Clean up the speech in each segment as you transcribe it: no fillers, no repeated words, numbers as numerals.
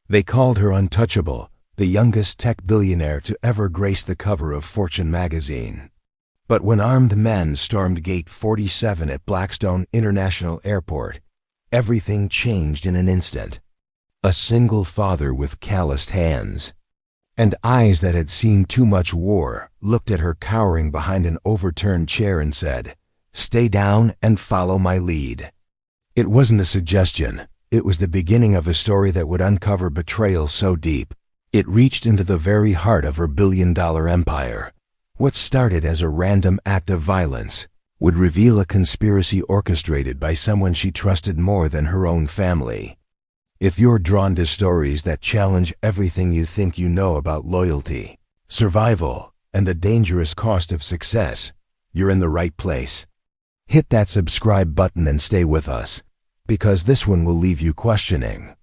They called her untouchable, the youngest tech billionaire to ever grace the cover of Fortune magazine. But when armed men stormed Gate 47 at Blackstone International Airport, everything changed in an instant. A single father with calloused hands and eyes that had seen too much war looked at her cowering behind an overturned chair and said, "Stay down and follow my lead." It wasn't a suggestion. It was the beginning of a story that would uncover betrayal so deep it reached into the very heart of her billion-dollar empire. What started as a random act of violence would reveal a conspiracy orchestrated by someone she trusted more than her own family. If you're drawn to stories that challenge everything you think you know about loyalty, survival, and the dangerous cost of success, you're in the right place. Hit that subscribe button and stay with us, because this one will leave you questioning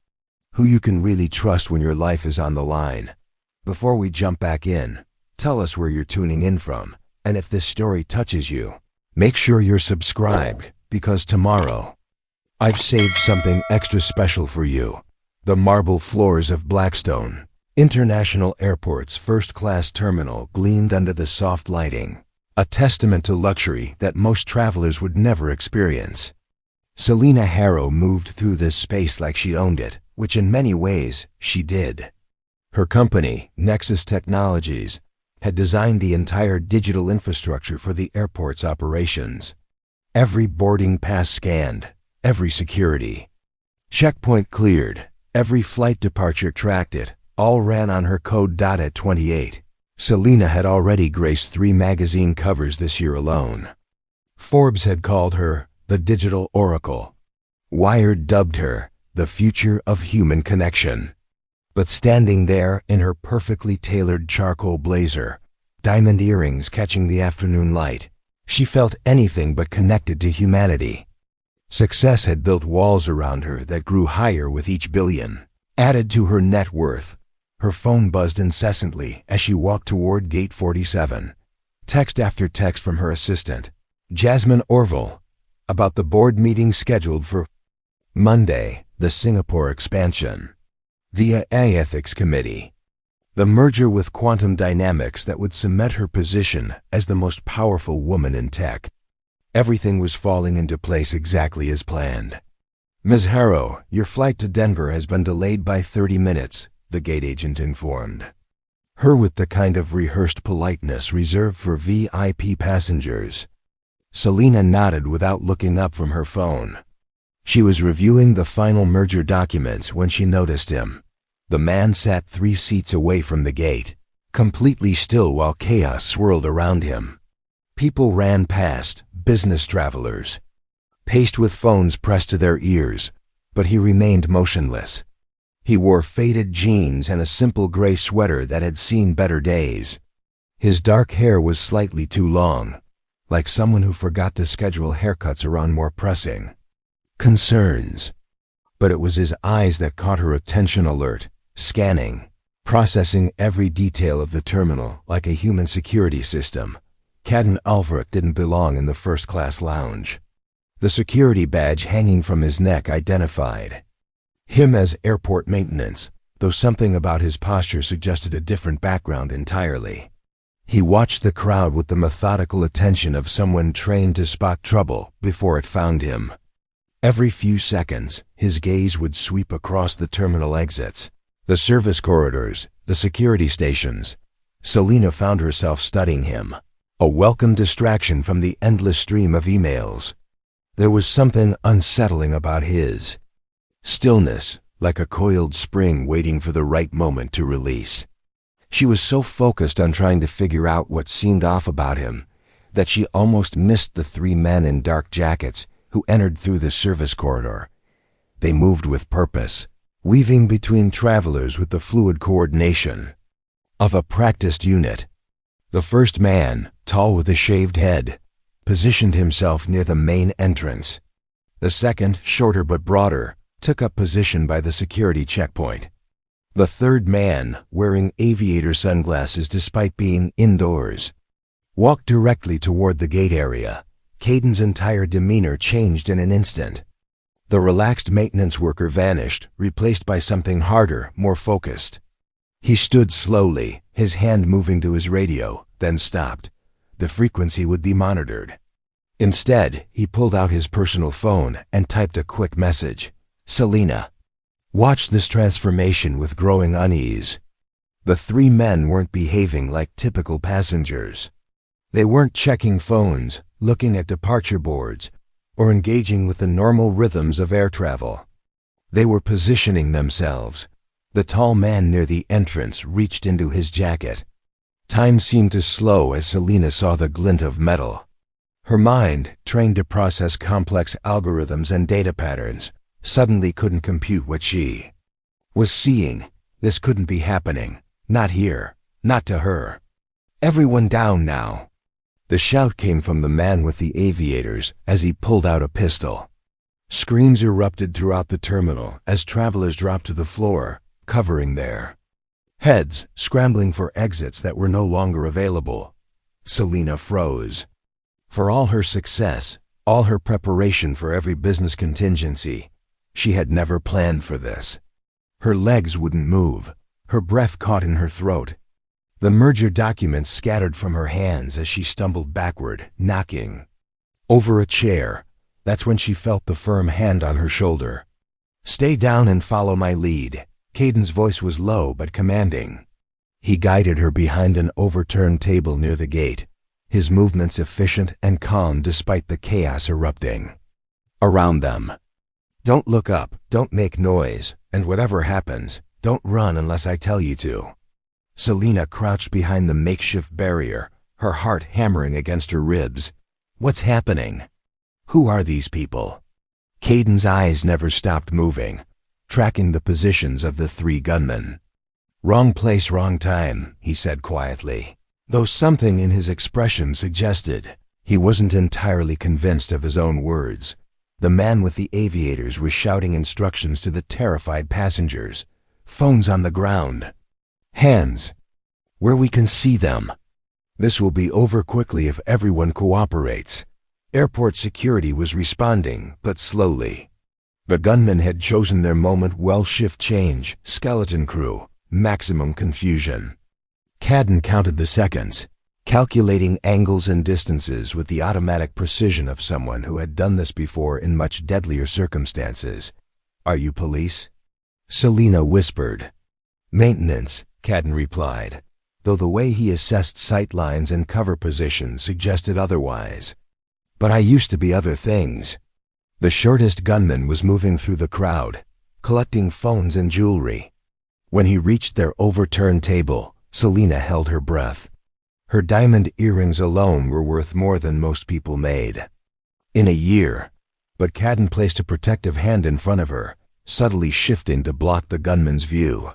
who you can really trust when your life is on the line. Before we jump back in, tell us where you're tuning in from, and if this story touches you, make sure you're subscribed, because tomorrow, I've saved something extra special for you. The marble floors of Blackstone International Airport's first-class terminal gleamed under the soft lighting, a testament to luxury that most travelers would never experience. Selena Harrow moved through this space like she owned it, which in many ways she did. Her company, Nexus Technologies, had designed the entire digital infrastructure for the airport's operations. Every boarding pass scanned, every security checkpoint cleared, every flight departure tracked it, all ran on her code. At 28, Selena had already graced 3 magazine covers this year alone. Forbes had called her the Digital Oracle. Wired dubbed her the future of human connection. But standing there in her perfectly tailored charcoal blazer, diamond earrings catching the afternoon light, she felt anything but connected to humanity. Success had built walls around her that grew higher with each billion. Added to her net worth, her phone buzzed incessantly as she walked toward Gate 47. Text after text from her assistant, Jasmine Orville, about the board meeting scheduled for Monday, the Singapore expansion, the AI Ethics Committee, the merger with Quantum Dynamics that would cement her position as the most powerful woman in tech. Everything was falling into place exactly as planned. "Ms. Harrow, your flight to Denver has been delayed by 30 minutes, the gate agent informed her with the kind of rehearsed politeness reserved for VIP passengers. Selena nodded without looking up from her phone. She was reviewing the final merger documents when she noticed him. The man sat 3 seats away from the gate, completely still while chaos swirled around him. People ran past, business travelers, paced with phones pressed to their ears, but he remained motionless. He wore faded jeans and a simple gray sweater that had seen better days. His dark hair was slightly too long, like someone who forgot to schedule haircuts around more pressing concerns. But it was his eyes that caught her attention, alert, scanning, processing every detail of the terminal like a human security system. Cadden Alvarez didn't belong in the first-class lounge. The security badge hanging from his neck identified him as airport maintenance, though something about his posture suggested a different background entirely. He watched the crowd with the methodical attention of someone trained to spot trouble before it found him. Every few seconds, his gaze would sweep across the terminal exits, the service corridors, the security stations. Selena found herself studying him, a welcome distraction from the endless stream of emails. There was something unsettling about his stillness, like a coiled spring waiting for the right moment to release. She was so focused on trying to figure out what seemed off about him that she almost missed the 3 men in dark jackets who entered through the service corridor. They moved with purpose, weaving between travelers with the fluid coordination of a practiced unit. The first man, tall with a shaved head, positioned himself near the main entrance. The second, shorter but broader, took up position by the security checkpoint. The third man, wearing aviator sunglasses despite being indoors, walked directly toward the gate area. Caden's entire demeanor changed in an instant. The relaxed maintenance worker vanished, replaced by something harder, more focused. He stood slowly, his hand moving to his radio, then stopped. The frequency would be monitored. Instead, he pulled out his personal phone and typed a quick message. Selina. Watched this transformation with growing unease. The three men weren't behaving like typical passengers. They weren't checking phones, looking at departure boards, or engaging with the normal rhythms of air travel. They were positioning themselves. The tall man near the entrance reached into his jacket. Time seemed to slow as Selina saw the glint of metal. Her mind, trained to process complex algorithms and data patterns, suddenly couldn't compute what she was seeing. This couldn't be happening. Not here. Not to her. Everyone down now. The shout came from the man with the aviators as he pulled out a pistol. Screams erupted throughout the terminal as travelers dropped to the floor, covering their heads, scrambling for exits that were no longer available. Selina froze. For all her success, all her preparation for every business contingency, she had never planned for this. Her legs wouldn't move. Her breath caught in her throat. The merger documents scattered from her hands as she stumbled backward, knocking over a chair. That's when she felt the firm hand on her shoulder. "Stay down and follow my lead." Caden's voice was low but commanding. He guided her behind an overturned table near the gate, his movements efficient and calm despite the chaos erupting around them. "Don't look up, don't make noise, and whatever happens, don't run unless I tell you to." Selina crouched behind the makeshift barrier, her heart hammering against her ribs. What's happening? Who are these people? Caden's eyes never stopped moving, tracking the positions of the three gunmen. "Wrong place, wrong time," he said quietly, though something in his expression suggested he wasn't entirely convinced of his own words. The man with the aviators was shouting instructions to the terrified passengers. Phones on the ground. Hands. Where we can see them. This will be over quickly if everyone cooperates. Airport security was responding, but slowly. The gunmen had chosen their moment well. Shift change, skeleton crew, maximum confusion. Caden counted the seconds, calculating angles and distances with the automatic precision of someone who had done this before in much deadlier circumstances. "Are you police?" Selina whispered. "Maintenance," Caden replied, though the way he assessed sight lines and cover positions suggested otherwise. "But I used to be other things." The shortest gunman was moving through the crowd, collecting phones and jewelry. When he reached their overturned table, Selina held her breath. Her diamond earrings alone were worth more than most people made in a year. But Caden placed a protective hand in front of her, subtly shifting to block the gunman's view.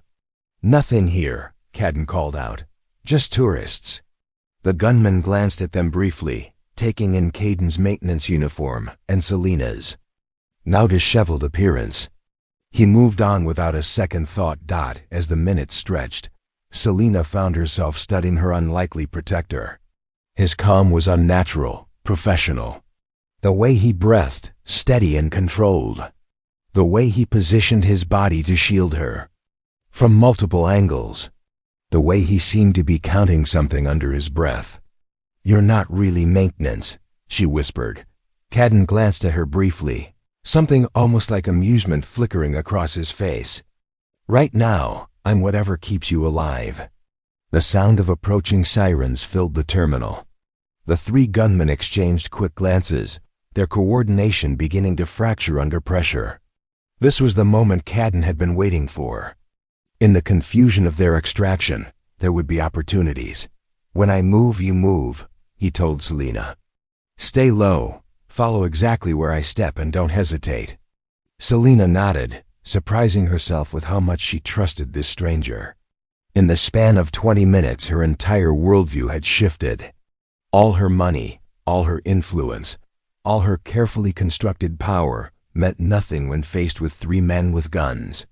"Nothing here," Caden called out. "Just tourists." The gunman glanced at them briefly, taking in Caden's maintenance uniform and Selina's now disheveled appearance. He moved on without a second thought. As the minutes stretched, Selina found herself studying her unlikely protector. His calm was unnatural, professional. The way he breathed, steady and controlled. The way he positioned his body to shield her from multiple angles. The way he seemed to be counting something under his breath. "You're not really maintenance," she whispered. Caden glanced at her briefly, something almost like amusement flickering across his face. "Right now, I'm whatever keeps you alive." The sound of approaching sirens filled the terminal. The three gunmen exchanged quick glances, their coordination beginning to fracture under pressure. This was the moment Caden had been waiting for. In the confusion of their extraction, there would be opportunities. "When I move, you move," he told Selina. "Stay low, follow exactly where I step, and don't hesitate." Selina nodded, surprising herself with how much she trusted this stranger. In the span of 20 minutes, her entire worldview had shifted. All her money, all her influence, all her carefully constructed power meant nothing when faced with three men with guns.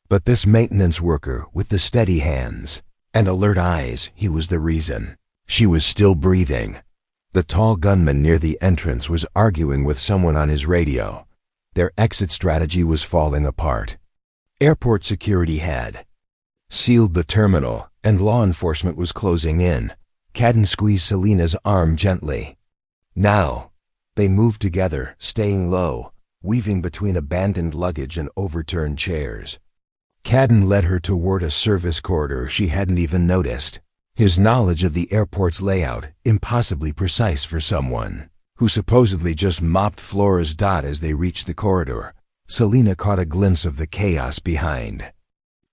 But this maintenance worker with the steady hands and alert eyes, he was the reason. She was still breathing. The tall gunman near the entrance was arguing with someone on his radio. Their exit strategy was falling apart. Airport security had sealed the terminal, and law enforcement was closing in. Cadden squeezed Selina's arm gently. Now, they moved together, staying low, weaving between abandoned luggage and overturned chairs. Cadden led her toward a service corridor she hadn't even noticed. His knowledge of the airport's layout, impossibly precise for someone who supposedly just mopped floors. As they reached the corridor, Selina caught a glimpse of the chaos behind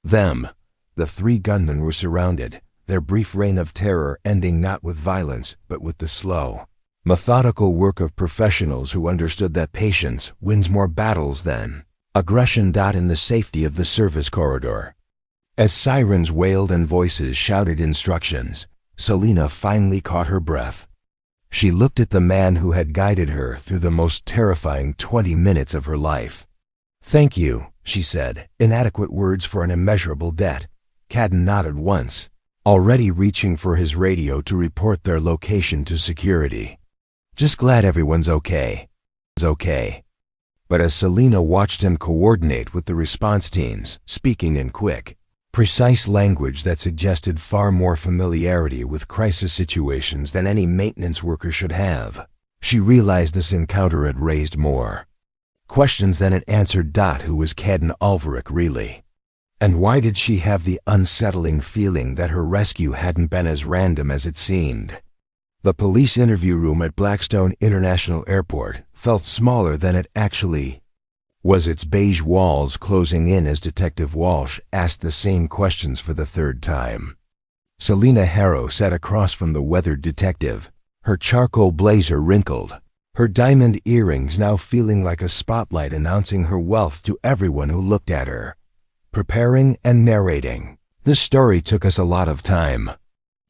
them. The three gunmen were surrounded, their brief reign of terror ending not with violence, but with the slow, methodical work of professionals who understood that patience wins more battles than aggression. In the safety of the service corridor, as sirens wailed and voices shouted instructions, Selina finally caught her breath. She looked at the man who had guided her through the most terrifying 20 minutes of her life. "Thank you," she said, inadequate words for an immeasurable debt. Cadden nodded once, already reaching for his radio to report their location to security. "Just glad everyone's okay." But as Selina watched him coordinate with the response teams, speaking in quick, precise language that suggested far more familiarity with crisis situations than any maintenance worker should have, she realized this encounter had raised more questions than it answered. Who was Cadden Alverick really? And why did she have the unsettling feeling that her rescue hadn't been as random as it seemed? The police interview room at Blackstone International Airport felt smaller than it actually was, its beige walls closing in as Detective Walsh asked the same questions for the third time. Selina Harrow sat across from the weathered detective, her charcoal blazer wrinkled, her diamond earrings now feeling like a spotlight announcing her wealth to everyone who looked at her. Preparing and narrating this story took us a lot of time.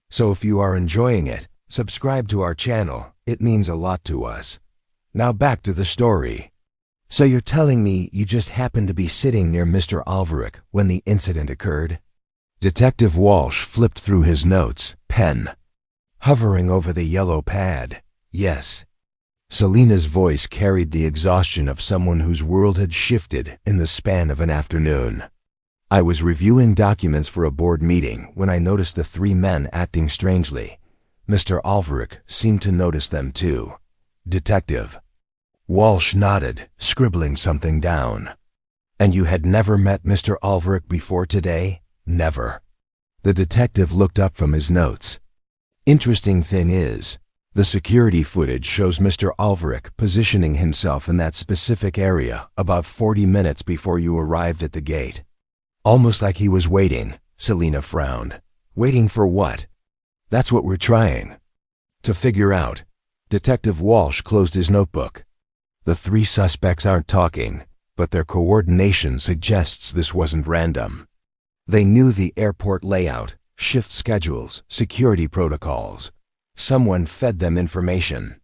So if you are enjoying it, subscribe to our channel. It means a lot to us. Now back to the story. "So you're telling me you just happened to be sitting near Mr. Alverick when the incident occurred?" Detective Walsh flipped through his notes, pen hovering over the yellow pad. "Yes." Selina's voice carried the exhaustion of someone whose world had shifted in the span of an afternoon. "I was reviewing documents for a board meeting when I noticed the three men acting strangely. Mr. Alverick seemed to notice them too." Detective Walsh nodded, scribbling something down. "And you had never met Mr. Alverick before today?" "Never." The detective looked up from his notes. "Interesting thing is, the security footage shows Mr. Alverick positioning himself in that specific area about 40 minutes before you arrived at the gate. Almost like he was waiting." Selina frowned. "Waiting for what?" "That's what we're trying to figure out." Detective Walsh closed his notebook. "The three suspects aren't talking, but their coordination suggests this wasn't random. They knew the airport layout, shift schedules, security protocols. Someone fed them information."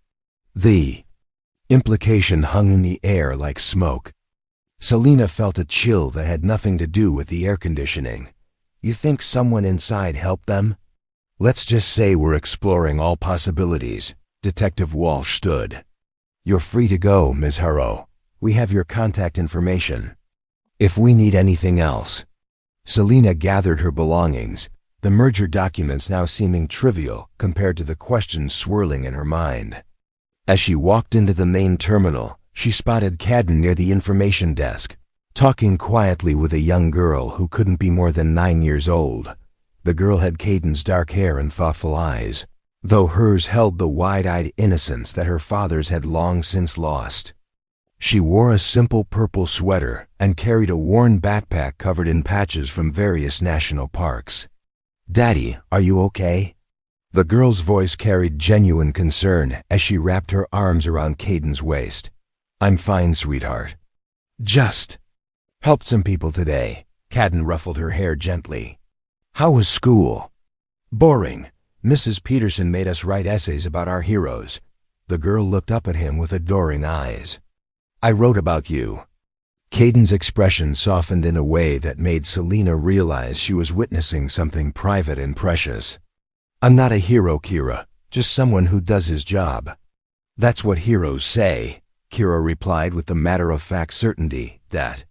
The implication hung in the air like smoke. Selina felt a chill that had nothing to do with the air conditioning. "You think someone inside helped them?" "Let's just say we're exploring all possibilities." Detective Walsh stood. "You're free to go, Ms. Harrow. We have your contact information if we need anything else." Selina gathered her belongings, the merger documents now seeming trivial compared to the questions swirling in her mind. As she walked into the main terminal, she spotted Cadden near the information desk, talking quietly with a young girl who couldn't be more than 9 years old. The girl had Cadden's dark hair and thoughtful eyes, though hers held the wide-eyed innocence that her father's had long since lost. She wore a simple purple sweater and carried a worn backpack covered in patches from various national parks. "Daddy, are you okay?" The girl's voice carried genuine concern as she wrapped her arms around Cadden's waist. "I'm fine, sweetheart. Just helped some people today." Cadden ruffled her hair gently. "How was school?" "Boring. Mrs. Peterson made us write essays about our heroes." The girl looked up at him with adoring eyes. "I wrote about you." Cadden's expression softened in a way that made Selina realize she was witnessing something private and precious. "I'm not a hero, Kira, just someone who does his job." "That's what heroes say." Kira replied with the matter-of-fact certainty that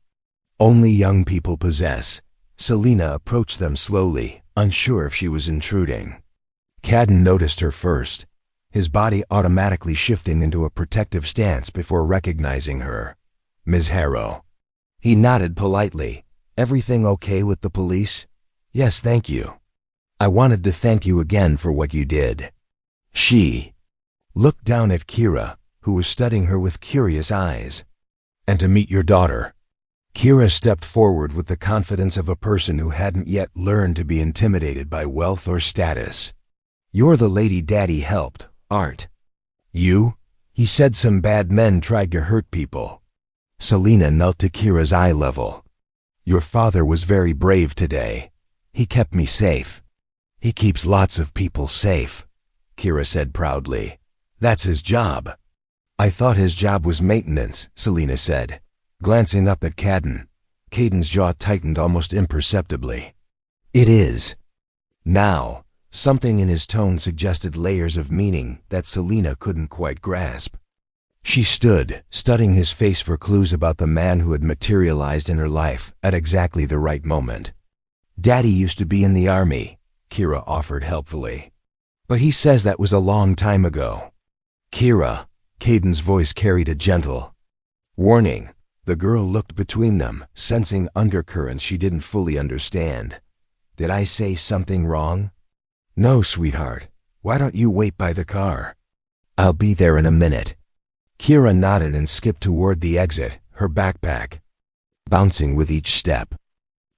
only young people possess. Selina approached them slowly, unsure if she was intruding. Cadden noticed her first, his body automatically shifting into a protective stance before recognizing her. Ms. Harrow. He nodded politely. Everything okay with the police? Yes, thank you. I wanted to thank you again for what you did. She looked down at Kira, who was studying her with curious eyes. And to meet your daughter. Kira stepped forward with the confidence of a person who hadn't yet learned to be intimidated by wealth or status. You're the lady Daddy helped, Art. You? He said some bad men tried to hurt people. Selina knelt to Kira's eye level. Your father was very brave today. He kept me safe. He keeps lots of people safe, Kira said proudly. That's his job. I thought his job was maintenance, Selina said, glancing up at Cadden. Cadden's jaw tightened almost imperceptibly. It is. Now, something in his tone suggested layers of meaning that Selina couldn't quite grasp. She stood, studying his face for clues about the man who had materialized in her life at exactly the right moment. Daddy used to be in the army, Kira offered helpfully. But he says that was a long time ago. Kira, Cadden's voice carried a gentle warning. The girl looked between them, sensing undercurrents she didn't fully understand. Did I say something wrong? No, sweetheart. Why don't you wait by the car? I'll be there in a minute. Kira nodded and skipped toward the exit, her backpack bouncing with each step.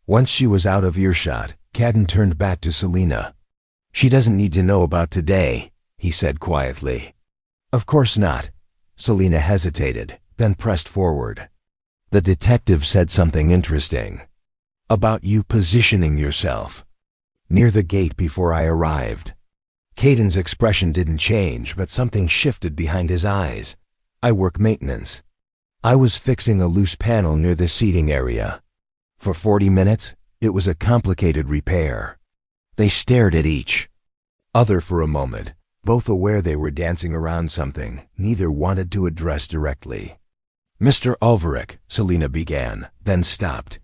Once she was out of earshot, Cadden turned back to Selina. She doesn't need to know about today, he said quietly. Of course not. Selina hesitated, then pressed forward. The detective said something interesting. About you positioning yourself near the gate before I arrived. Cadden's expression didn't change, but something shifted behind his eyes. I work maintenance. I was fixing a loose panel near the seating area. For 40 minutes, it was a complicated repair. They stared at each other for a moment, both aware they were dancing around something neither wanted to address directly. Mr. Ulverich, Selina began, then stopped.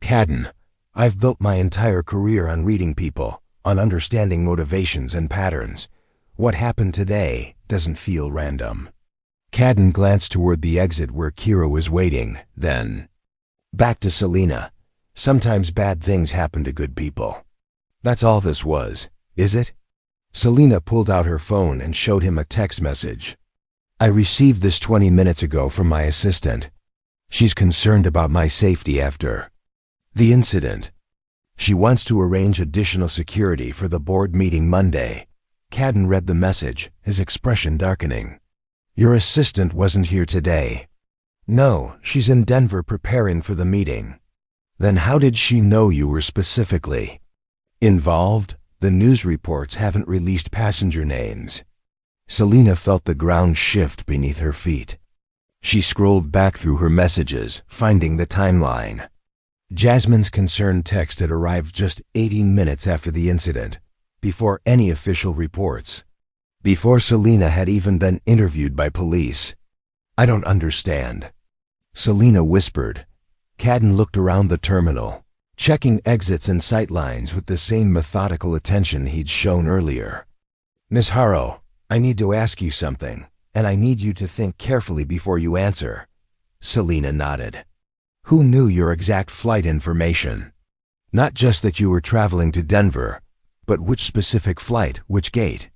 Cadden, I've built my entire career on reading people, on understanding motivations and patterns. What happened today doesn't feel random. Cadden glanced toward the exit where Kira was waiting, then back to Selina. Sometimes bad things happen to good people. That's all this was, is it? Selina pulled out her phone and showed him a text message. I received this 20 minutes ago from my assistant. She's concerned about my safety after the incident. She wants to arrange additional security for the board meeting Monday. Cadden read the message, his expression darkening. Your assistant wasn't here today. No, she's in Denver preparing for the meeting. Then how did she know you were specifically involved? The news reports haven't released passenger names. Selina felt the ground shift beneath her feet. She scrolled back through her messages, finding the timeline. Jasmine's concerned text had arrived just 18 minutes after the incident, before any official reports, before Selina had even been interviewed by police. I don't understand, Selina whispered. Cadden looked around the terminal, checking exits and sightlines with the same methodical attention he'd shown earlier. Miss Harrow, I need to ask you something, and I need you to think carefully before you answer. Selina nodded. Who knew your exact flight information? Not just that you were traveling to Denver, but which specific flight, which gate?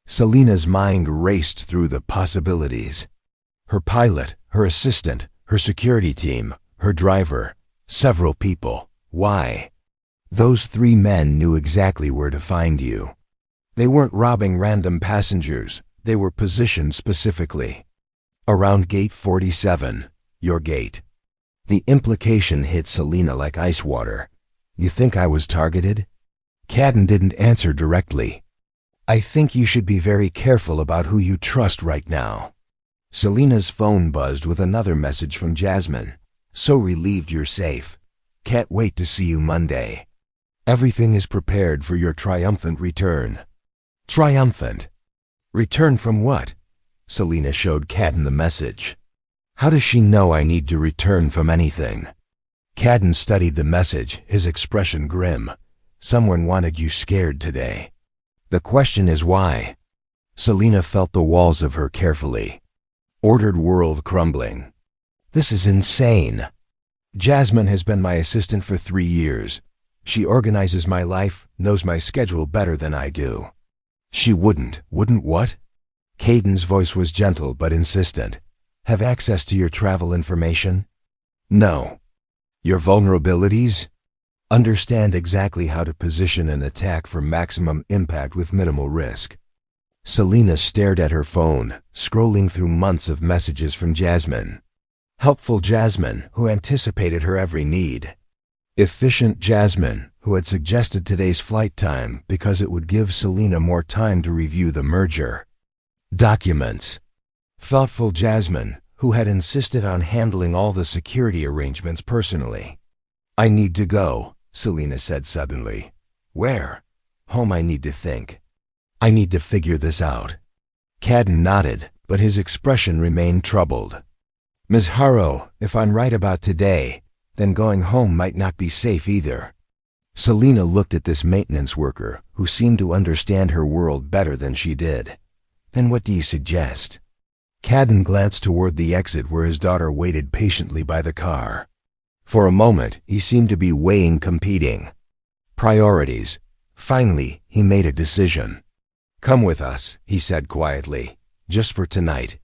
Selina's mind raced through the possibilities. Her pilot, her assistant, her security team, her driver, several people. Why? Those 3 men knew exactly where to find you. They weren't robbing random passengers. They were positioned specifically. Around gate 47, your gate. The implication hit Selina like ice water. You think I was targeted? Cadden didn't answer directly. I think you should be very careful about who you trust right now. Selina's phone buzzed with another message from Jasmine. So relieved you're safe. Can't wait to see you Monday. Everything is prepared for your triumphant return. Triumphant? Return from what? Selina showed Cadden the message. How does she know I need to return from anything? Cadden studied the message, his expression grim. Someone wanted you scared today. The question is why? Selina felt the walls of her carefully. Ordered world crumbling. This is insane. Jasmine has been my assistant for 3 years. She organizes my life, knows my schedule better than I do. She wouldn't what? Cadden's voice was gentle but insistent. Have access to your travel information? No. Your vulnerabilities? Understand exactly how to position an attack for maximum impact with minimal risk. Selina stared at her phone, scrolling through months of messages from Jasmine. Helpful Jasmine, who anticipated her every need. Efficient Jasmine, who had suggested today's flight time because it would give Selina more time to review the merger. Documents. Thoughtful Jasmine, who had insisted on handling all the security arrangements personally. I need to go, Selina said suddenly. Where? Home. I need to think. I need to figure this out. Cadden nodded, but his expression remained troubled. Ms. Harrow, if I'm right about today, then going home might not be safe either. Selina looked at this maintenance worker, who seemed to understand her world better than she did. Then what do you suggest? Cadden glanced toward the exit where his daughter waited patiently by the car. For a moment, he seemed to be weighing competing priorities. Finally, he made a decision. Come with us, he said quietly, just for tonight.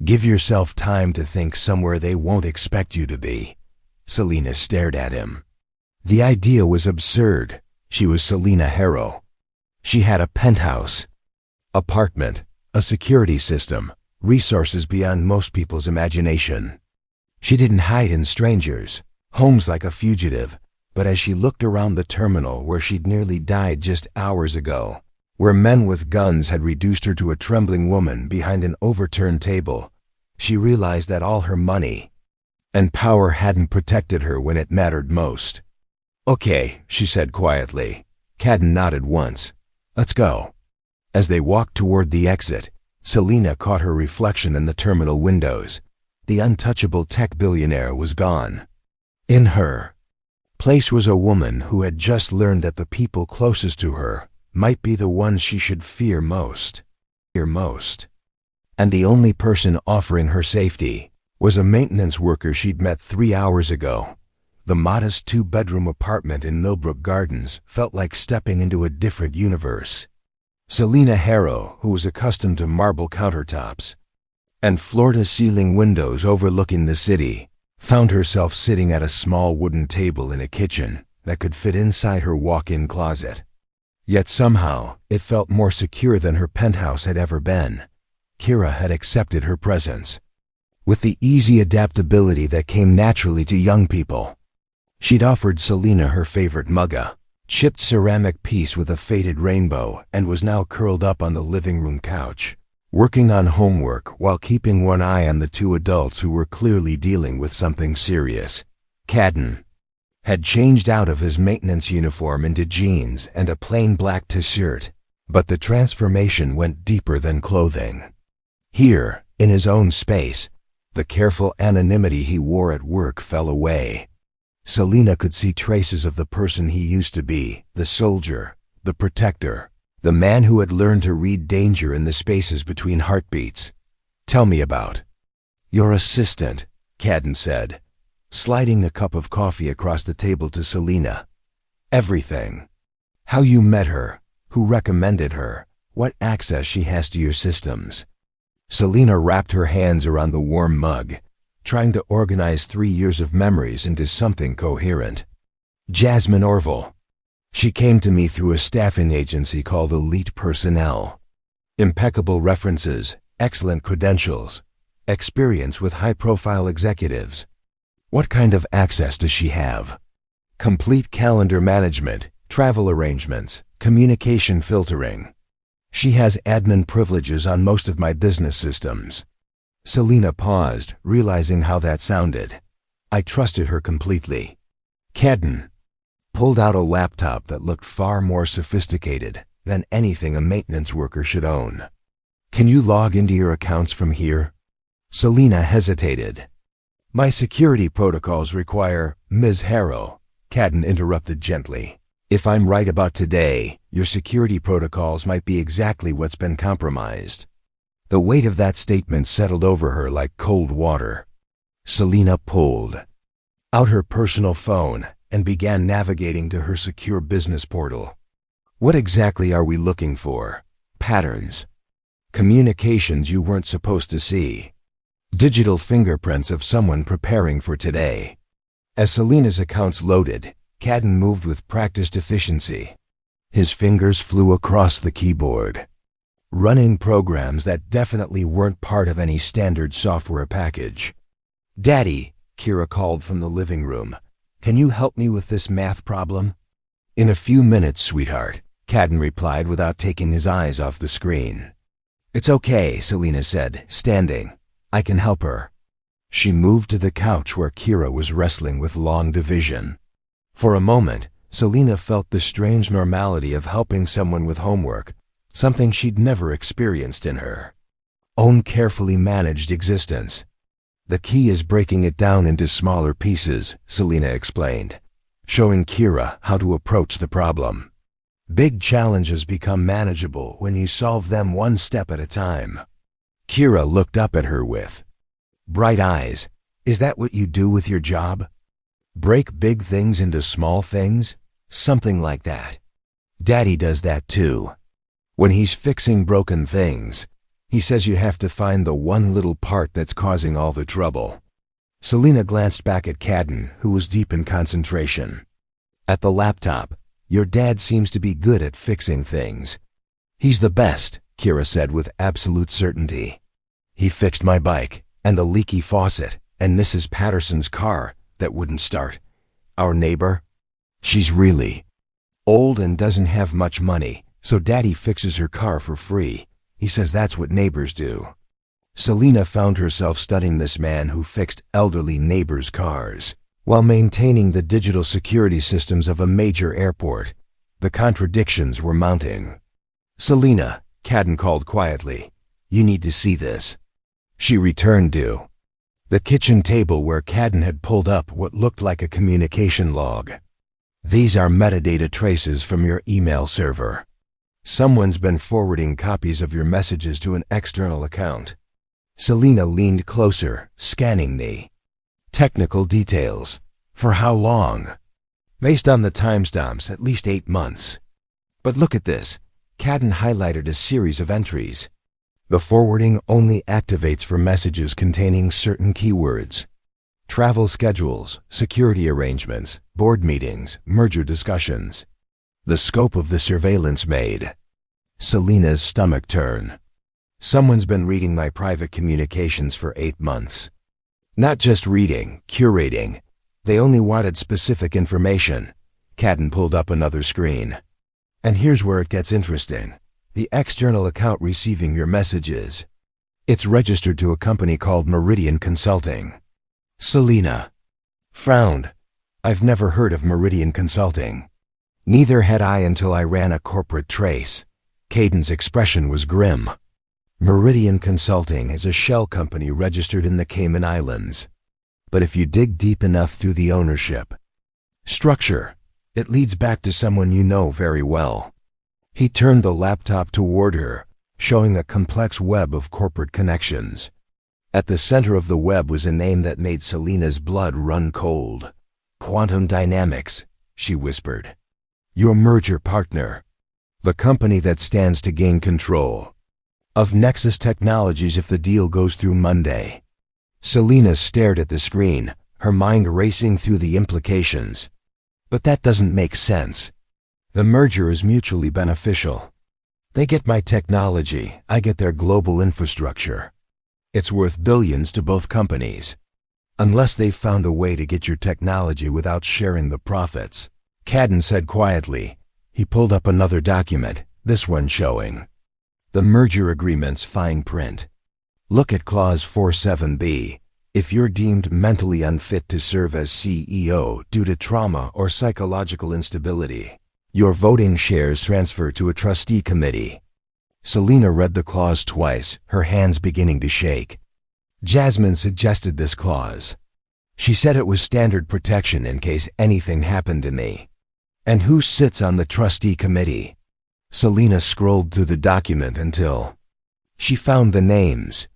Give yourself time to think somewhere they won't expect you to be. Selina stared at him. The idea was absurd. She was Selina Harrow. She had a penthouse, apartment, a security system, resources beyond most people's imagination. She didn't hide in strangers, homes like a fugitive, but as she looked around the terminal where she'd nearly died just hours ago, where men with guns had reduced her to a trembling woman behind an overturned table, she realized that all her money and power hadn't protected her when it mattered most. Okay, she said quietly. Cadden nodded once. Let's go. As they walked toward the exit, Selina caught her reflection in the terminal windows. The untouchable tech billionaire was gone. In her place was a woman who had just learned that the people closest to her might be the ones she should fear most. And the only person offering her safety was a maintenance worker she'd met 3 hours ago. The modest 2-bedroom apartment in Millbrook Gardens felt like stepping into a different universe. Selina Harrow, who was accustomed to marble countertops and floor-to-ceiling windows overlooking the city, found herself sitting at a small wooden table in a kitchen that could fit inside her walk-in closet. Yet somehow, it felt more secure than her penthouse had ever been. Kira had accepted her presence with the easy adaptability that came naturally to young people. She'd offered Selina her favorite mugga, chipped ceramic piece with a faded rainbow, and was now curled up on the living room couch, working on homework while keeping one eye on the 2 adults who were clearly dealing with something serious. Cadden had changed out of his maintenance uniform into jeans and a plain black t-shirt, but the transformation went deeper than clothing. Here, in his own space, the careful anonymity he wore at work fell away. Selina could see traces of the person he used to be, the soldier, the protector, the man who had learned to read danger in the spaces between heartbeats. Tell me about your assistant, Cadden said, sliding a cup of coffee across the table to Selina. Everything. How you met her, who recommended her, what access she has to your systems. Selina wrapped her hands around the warm mug, trying to organize 3 years of memories into something coherent. Jasmine Orville. She came to me through a staffing agency called Elite Personnel. Impeccable references, excellent credentials, experience with high-profile executives. What kind of access does she have? Complete calendar management, travel arrangements, communication filtering. She has admin privileges on most of my business systems. Selina paused, realizing how that sounded. I trusted her completely. Cadden pulled out a laptop that looked far more sophisticated than anything a maintenance worker should own. Can you log into your accounts from here? Selina hesitated. My security protocols require, Ms. Harrow, Cadden interrupted gently. If I'm right about today, your security protocols might be exactly what's been compromised. The weight of that statement settled over her like cold water. Selina pulled out her personal phone and began navigating to her secure business portal. What exactly are we looking for? Patterns. Communications you weren't supposed to see. Digital fingerprints of someone preparing for today. As Selina's accounts loaded, Cadden moved with practiced efficiency. His fingers flew across the keyboard, running programs that definitely weren't part of any standard software package. "Daddy," Kira called from the living room, "can you help me with this math problem?" "In a few minutes, sweetheart," Cadden replied without taking his eyes off the screen. "It's okay," Selina said, standing. "I can help her." She moved to the couch where Kira was wrestling with long division. For a moment, Selina felt the strange normality of helping someone with homework, something she'd never experienced in her own carefully managed existence. "The key is breaking it down into smaller pieces," Selina explained, showing Kira how to approach the problem. "Big challenges become manageable when you solve them one step at a time." Kira looked up at her with bright eyes. "Is that what you do with your job? Break big things into small things?" "Something like that. Daddy does that too. When he's fixing broken things, he says you have to find the one little part that's causing all the trouble." Selina glanced back at Cadden, who was deep in concentration. At the laptop, "Your dad seems to be good at fixing things." "He's the best," Kira said with absolute certainty. "He fixed my bike, and the leaky faucet, and Mrs. Patterson's car that wouldn't start. Our neighbor, she's really old and doesn't have much money, so Daddy fixes her car for free. He says that's what neighbors do." Selina found herself studying this man who fixed elderly neighbors' cars while maintaining the digital security systems of a major airport. The contradictions were mounting. "Selina," Cadden called quietly, "you need to see this." She returned to the kitchen table where Cadden had pulled up what looked like a communication log. "These are metadata traces from your email server. Someone's been forwarding copies of your messages to an external account." Selina leaned closer, scanning the technical details. "For how long?" "Based on the timestamps, at least 8 months. But look at this." Cadden highlighted a series of entries. "The forwarding only activates for messages containing certain keywords. Travel schedules, security arrangements, board meetings, merger discussions. The scope of the surveillance made." Selina's stomach turned. "Someone's been reading my private communications for 8 months. Not just reading, curating. They only wanted specific information." Cadden pulled up another screen. "And here's where it gets interesting. The external account receiving your messages. It's registered to a company called Meridian Consulting." Selina frowned. "I've never heard of Meridian Consulting." "Neither had I until I ran a corporate trace." Cadden's expression was grim. "Meridian Consulting is a shell company registered in the Cayman Islands. But if you dig deep enough through the ownership structure, it leads back to someone you know very well." He turned the laptop toward her, showing a complex web of corporate connections. At the center of the web was a name that made Selina's blood run cold. "Quantum Dynamics," she whispered. "Your merger partner. The company that stands to gain control of Nexus Technologies if the deal goes through Monday." Selina stared at the screen, her mind racing through the implications. "But that doesn't make sense. The merger is mutually beneficial. They get my technology, I get their global infrastructure. It's worth billions to both companies. Unless they've found a way to get your technology without sharing the profits," Cadden said quietly. He pulled up another document, this one showing the merger agreement's fine print. "Look at Clause 47B. If you're deemed mentally unfit to serve as CEO due to trauma or psychological instability, your voting shares transfer to a trustee committee." Selina read the clause twice, her hands beginning to shake. "Jasmine suggested this clause. She said it was standard protection in case anything happened to me. And who sits on the trustee committee? Selina scrolled through the document until she found the names.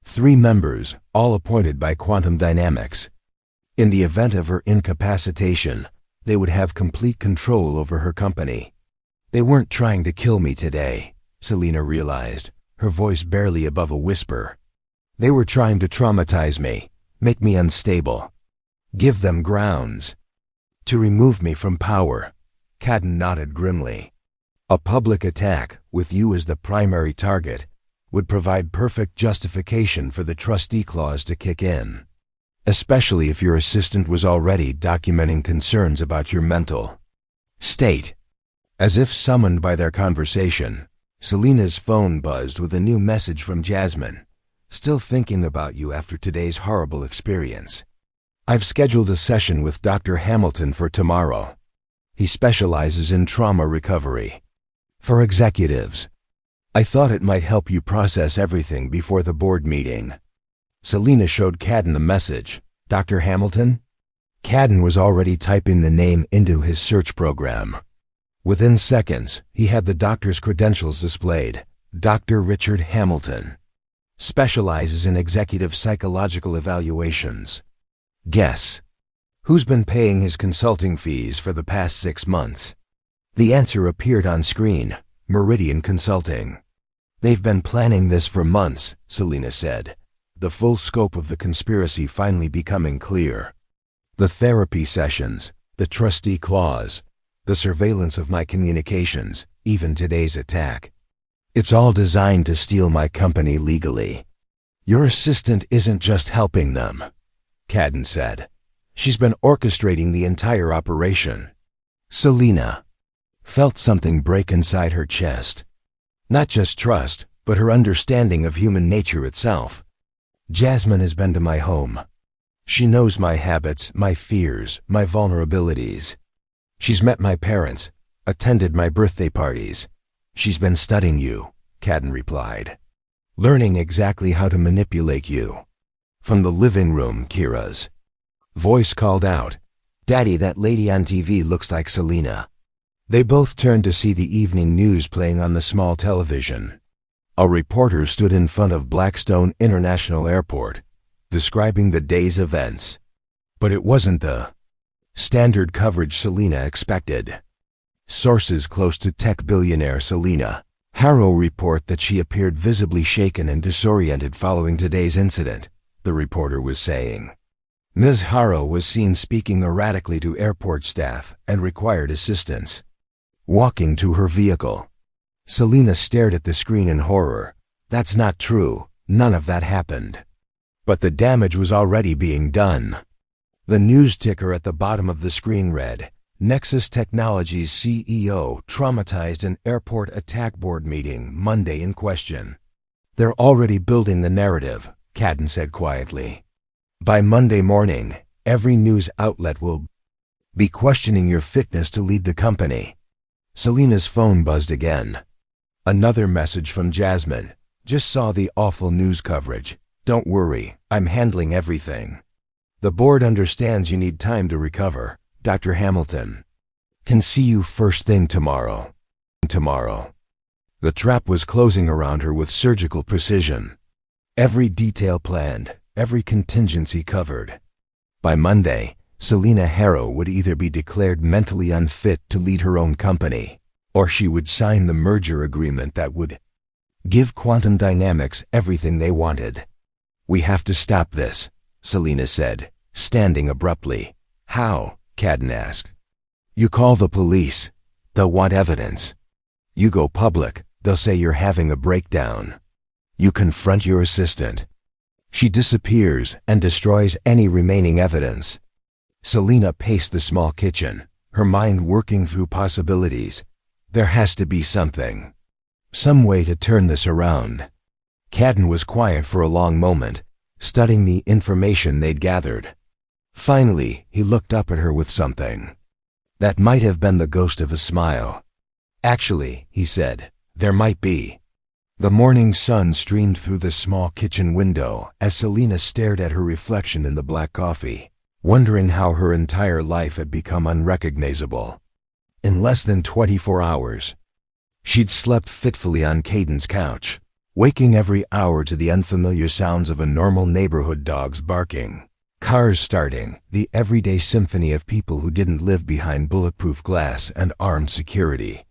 3 members, all appointed by Quantum Dynamics. In the event of her incapacitation, they would have complete control over her company. They weren't trying to kill me today, Selina realized, her voice barely above a whisper. They were trying to traumatize me, make me unstable, give them grounds to remove me from power. Cadden nodded grimly. A public attack, with you as the primary target, would provide perfect justification for the trustee clause to kick in, especially if your assistant was already documenting concerns about your mental state. As if summoned by their conversation, Selina's phone buzzed with a new message from Jasmine. Still thinking about you after today's horrible experience. I've scheduled a session with Dr. Hamilton for tomorrow. He specializes in trauma recovery for executives. I thought it might help you process everything before the board meeting. Selina showed Cadden the message. Dr. Hamilton? Cadden was already typing the name into his search program. Within seconds, he had the doctor's credentials displayed. Dr. Richard Hamilton. Specializes in executive psychological evaluations. Guess. Who's been paying his consulting fees for the past 6 months? The answer appeared on screen. Meridian Consulting. They've been planning this for months, Selina said, the full scope of the conspiracy finally becoming clear. The therapy sessions, the trustee clause, the surveillance of my communications, even today's attack. It's all designed to steal my company legally. Your assistant isn't just helping them, Cadden said. She's been orchestrating the entire operation. Selina felt something break inside her chest. Not just trust, but her understanding of human nature itself. Jasmine has been to my home. She knows my habits, my fears, my vulnerabilities. She's met my parents, attended my birthday parties. She's been studying you, Cadden replied. Learning exactly how to manipulate you. From the living room, Kira's voice called out, Daddy, that lady on TV looks like Selina. They both turned to see the evening news playing on the small television. A reporter stood in front of Blackstone International Airport, describing the day's events. But it wasn't the standard coverage Selina expected. Sources close to tech billionaire Selina Harrow report that she appeared visibly shaken and disoriented following today's incident, the reporter was saying. Ms. Harrow was seen speaking erratically to airport staff and required assistance. Walking to her vehicle. Selina stared at the screen in horror. That's not true. None of that happened. But the damage was already being done. The news ticker at the bottom of the screen read, Nexus Technologies CEO traumatized in airport attack board meeting Monday in question. They're already building the narrative, Cadden said quietly. By Monday morning, every news outlet will be questioning your fitness to lead the company. Selina's phone buzzed again. Another message from Jasmine. Just saw the awful news coverage. Don't worry, I'm handling everything. The board understands you need time to recover. Dr. Hamilton can see you first thing tomorrow. The trap was closing around her with surgical precision. Every detail planned, every contingency covered. By Monday, Selina Harrow would either be declared mentally unfit to lead her own company, or she would sign the merger agreement that would give Quantum Dynamics everything they wanted. We have to stop this, Selina said, standing abruptly. How? Cadden asked. You call the police. They'll want evidence. You go public. They'll say you're having a breakdown. You confront your assistant. She disappears and destroys any remaining evidence. Selina paced the small kitchen, her mind working through possibilities. There has to be something. Some way to turn this around. Cadden was quiet for a long moment, studying the information they'd gathered. Finally, he looked up at her with something that might have been the ghost of a smile. Actually, he said, there might be. The morning sun streamed through the small kitchen window as Selina stared at her reflection in the black coffee. wondering how her entire life had become unrecognizable. In less than 24 hours, she'd slept fitfully on Caden's couch, waking every hour to the unfamiliar sounds of a normal neighborhood dog's barking, cars starting, the everyday symphony of people who didn't live behind bulletproof glass and armed security.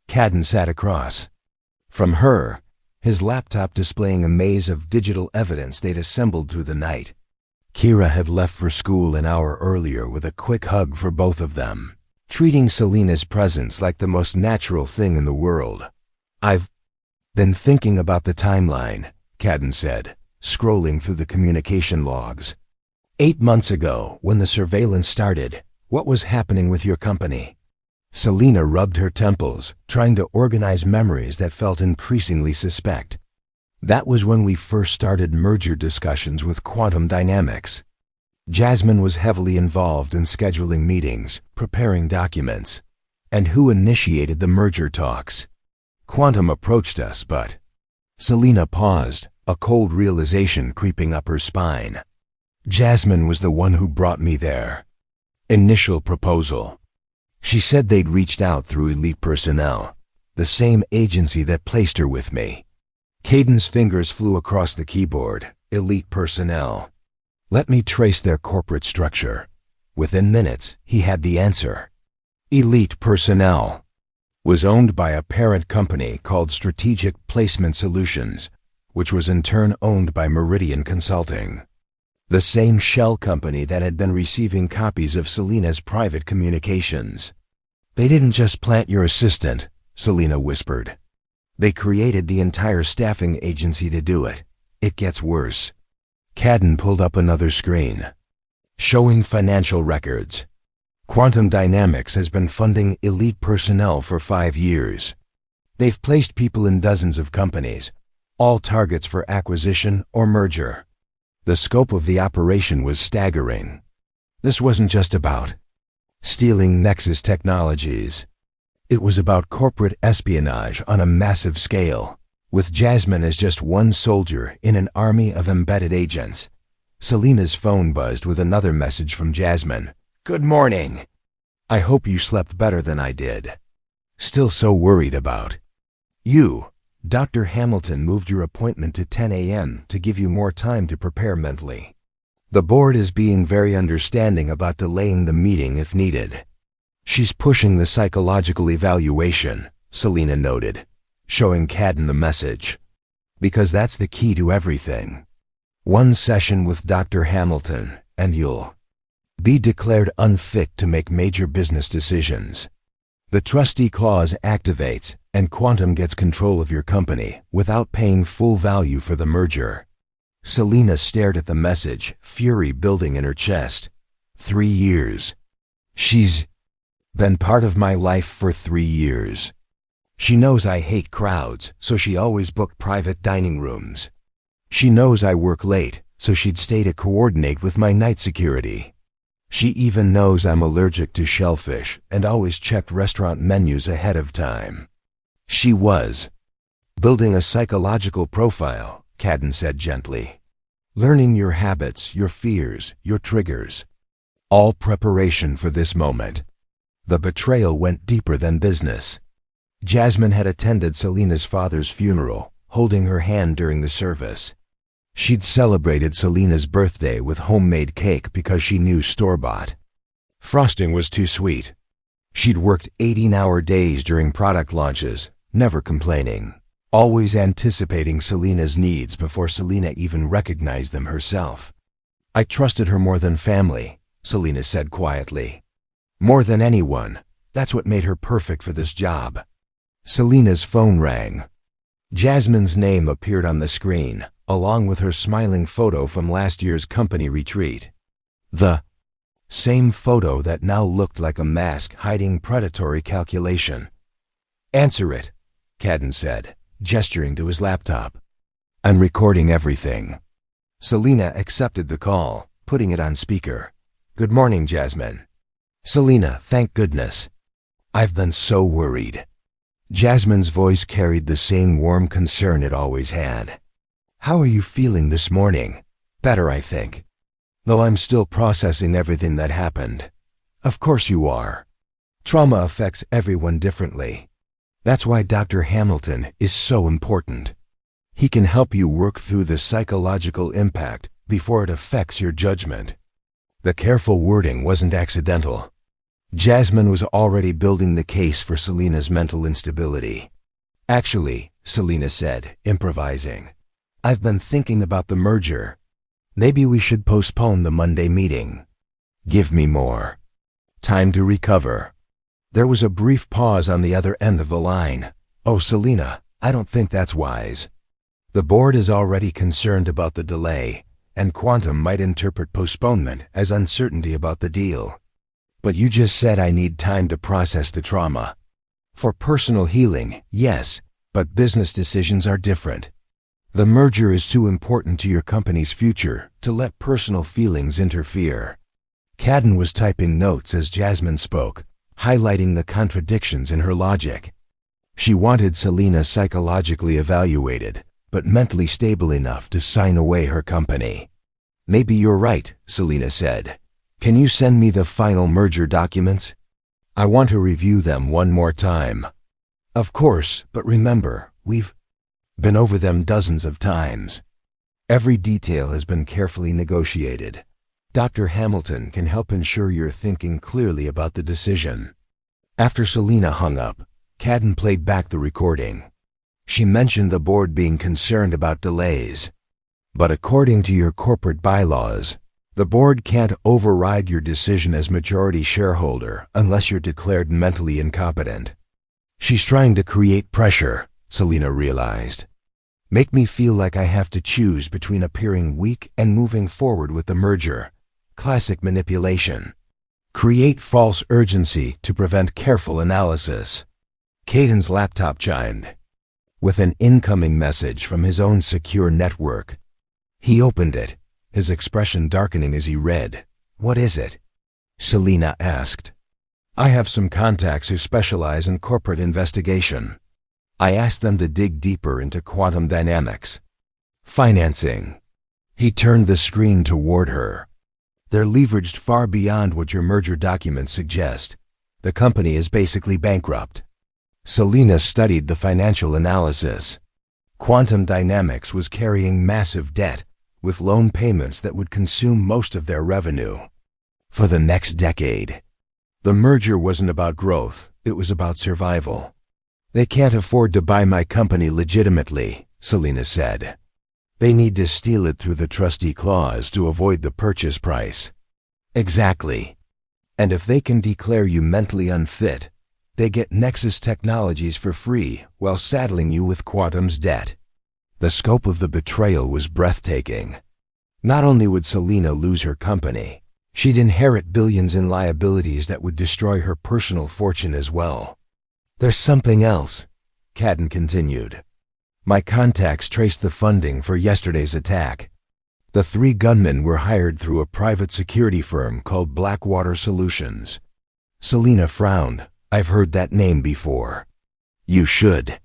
Caden sat across from her, his laptop displaying a maze of digital evidence they'd assembled through the night. Kira had left for school an hour earlier with a quick hug for both of them, treating Selena's presence like the most natural thing in the world. "I've been thinking about the timeline," Caden said, scrolling through the communication logs. 8 months ago, when the surveillance started, what was happening with your company?" Selena rubbed her temples, trying to organize memories that felt increasingly suspect. "That was when we first started merger discussions with Quantum Dynamics. Jasmine was heavily involved in scheduling meetings, preparing documents." "And who initiated the merger talks?" "Quantum approached us, but—" Selena paused, a cold realization creeping up her spine. "Jasmine was the one who brought me there. Initial proposal. She said they'd reached out through Elite Personnel, the same agency that placed her with me." Caden's fingers flew across the keyboard. Elite Personnel. Let me trace their corporate structure. Within minutes, he had the answer. Elite Personnel was owned by a parent company called Strategic Placement Solutions, which was in turn owned by Meridian Consulting, the same shell company that had been receiving copies of Selena's private communications. "They didn't just plant your assistant," Selena whispered. "They created the entire staffing agency to do it. It gets worse." Caden pulled up another screen, showing financial records. Quantum Dynamics has been funding Elite Personnel for 5 years. They've placed people in dozens of companies, all targets for acquisition or merger. The scope of the operation was staggering. This wasn't just about stealing Nexus technologies. It was about corporate espionage on a massive scale, with Jasmine as just one soldier in an army of embedded agents. Selena's phone buzzed with another message from Jasmine. "Good morning. I hope you slept better than I did. Still so worried about you. Dr. Hamilton moved your appointment to 10 a.m. to give you more time to prepare mentally. The board is being very understanding about delaying the meeting if needed. She's pushing the psychological evaluation," Selena noted, showing Caden the message. "Because that's the key to everything. One session with Dr. Hamilton, and you'll be declared unfit to make major business decisions. The trustee clause activates, and Quantum gets control of your company without paying full value for the merger." Selena stared at the message, fury building in her chest. 3 years. She's been part of my life for 3 years. She knows I hate crowds, so she always booked private dining rooms. She knows I work late, so she'd stay to coordinate with my night security. She even knows I'm allergic to shellfish and always checked restaurant menus ahead of time. She was building a psychological profile, Caden said gently. Learning your habits, your fears, your triggers. All preparation for this moment. The betrayal went deeper than business. Jasmine had attended Selena's father's funeral, holding her hand during the service. She'd celebrated Selena's birthday with homemade cake because she knew store-bought frosting was too sweet. She'd worked 18-hour days during product launches, never complaining, always anticipating Selena's needs before Selena even recognized them herself. "I trusted her more than family," Selena said quietly. "More than anyone. That's what made her perfect for this job." Selena's phone rang. Jasmine's name appeared on the screen, along with her smiling photo from last year's company retreat. The same photo that now looked like a mask hiding predatory calculation. "Answer it," Caden said, gesturing to his laptop. "I'm recording everything." Selena accepted the call, putting it on speaker. "Good morning, Jasmine." "Selena, thank goodness. I've been so worried." Jasmine's voice carried the same warm concern it always had. "How are you feeling this morning?" "Better, I think." though I'm still processing everything that happened. Of course you are. Trauma affects everyone differently. That's why Dr. Hamilton is so important. He can help you work through the psychological impact before it affects your judgment. The careful wording wasn't accidental. Jasmine was already building the case for Selena's mental instability. Actually, Selena said, improvising, I've been thinking about the merger. Maybe we should postpone the Monday meeting. Give me more time to recover. There was a brief pause on the other end of the line. Oh, Selena, I don't think that's wise. The board is already concerned about the delay, and Quantum might interpret postponement as uncertainty about the deal. But you just said I need time to process the trauma. For personal healing, yes, but business decisions are different. The merger is too important to your company's future to let personal feelings interfere. Cadden was typing notes as Jasmine spoke, highlighting the contradictions in her logic. She wanted Selena psychologically evaluated, but mentally stable enough to sign away her company. Maybe you're right, Selena said. Can you send me the final merger documents? I want to review them one more time. Of course, but remember, we've been over them dozens of times. Every detail has been carefully negotiated. Dr. Hamilton can help ensure you're thinking clearly about the decision. After Selena hung up, Cadden played back the recording. She mentioned the board being concerned about delays. But according to your corporate bylaws, the board can't override your decision as majority shareholder unless you're declared mentally incompetent. She's trying to create pressure, Selena realized. Make me feel like I have to choose between appearing weak and moving forward with the merger. Classic manipulation. Create false urgency to prevent careful analysis. Cadden's laptop chimed with an incoming message from his own secure network. He opened it, his expression darkening as he read. What is it? Selena asked. I have some contacts who specialize in corporate investigation. I asked them to dig deeper into quantum dynamics. Financing. He turned the screen toward her. They're leveraged far beyond what your merger documents suggest. The company is basically bankrupt. Selena studied the financial analysis. Quantum Dynamics was carrying massive debt, with loan payments that would consume most of their revenue for the next decade. The merger wasn't about growth, it was about survival. They can't afford to buy my company legitimately, Selena said. They need to steal it through the trustee clause to avoid the purchase price. Exactly. And if they can declare you mentally unfit, they get Nexus Technologies for free while saddling you with Quantum's debt. The scope of the betrayal was breathtaking. Not only would Selena lose her company, she'd inherit billions in liabilities that would destroy her personal fortune as well. There's something else, Cadden continued. My contacts traced the funding for yesterday's attack. The 3 gunmen were hired through a private security firm called Blackwater Solutions. Selena frowned. I've heard that name before. You should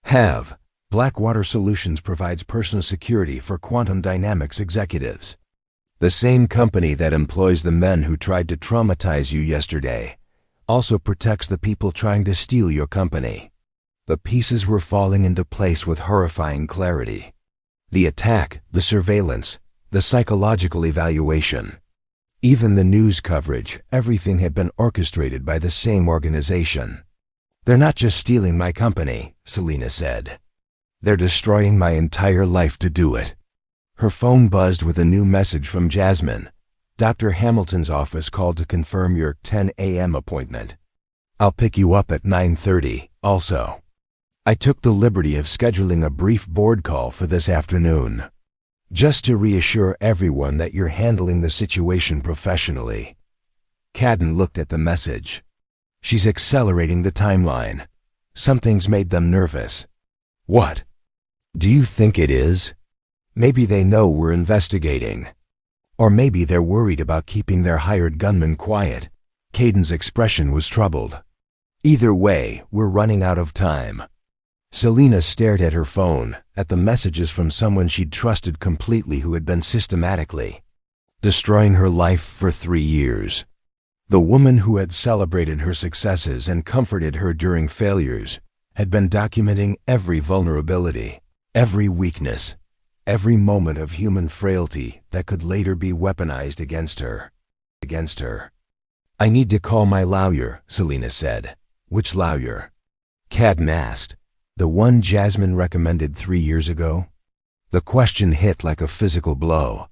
have. Blackwater Solutions provides personal security for quantum dynamics executives. The same company that employs the men who tried to traumatize you yesterday also protects the people trying to steal your company. The pieces were falling into place with horrifying clarity. The attack, the surveillance, the psychological evaluation. Even the news coverage, everything had been orchestrated by the same organization. They're not just stealing my company, Selena said. They're destroying my entire life to do it. Her phone buzzed with a new message from Jasmine. Dr. Hamilton's office called to confirm your 10 a.m. appointment. I'll pick you up at 9:30, also. I took the liberty of scheduling a brief board call for this afternoon, just to reassure everyone that you're handling the situation professionally. Cadden looked at the message. She's accelerating the timeline. Something's made them nervous. What? Do you think it is? Maybe they know we're investigating. Or maybe they're worried about keeping their hired gunman quiet. Cadden's expression was troubled. Either way, we're running out of time. Selena stared at her phone, at the messages from someone she'd trusted completely who had been systematically destroying her life for 3 years. The woman who had celebrated her successes and comforted her during failures had been documenting every vulnerability, every weakness, every moment of human frailty that could later be weaponized against her. "I need to call my lawyer," Selina said. "Which lawyer?" Cadden asked. "The one Jasmine recommended 3 years ago?" The question hit like a physical blow.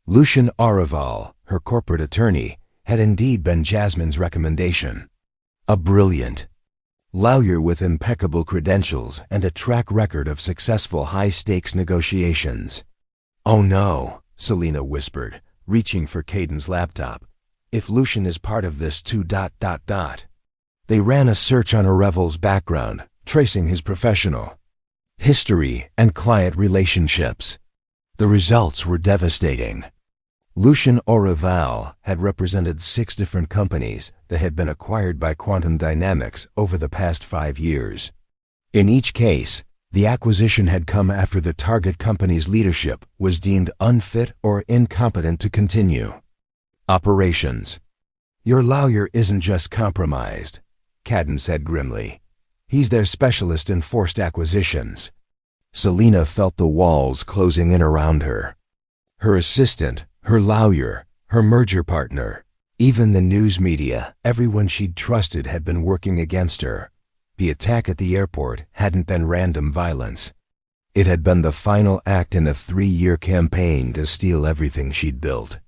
Lucien Aurival, her corporate attorney, had indeed been Jasmine's recommendation. A brilliant lawyer with impeccable credentials and a track record of successful high-stakes negotiations. "Oh no," Selina whispered, reaching for Cadden's laptop. "If Lucien is part of this too. They ran a search on Aurival's background, tracing his professional history and client relationships. The results were devastating. Lucien Aurival had represented 6 different companies that had been acquired by Quantum Dynamics over the past 5 years. In each case, the acquisition had come after the target company's leadership was deemed unfit or incompetent to continue operations. "Your lawyer isn't just compromised," Cadden said grimly. "He's their specialist in forced acquisitions." Selina felt the walls closing in around her. Her assistant, her lawyer, her merger partner, even the news media, everyone she'd trusted had been working against her. The attack at the airport hadn't been random violence. It had been the final act in a 3-year campaign to steal everything she'd built.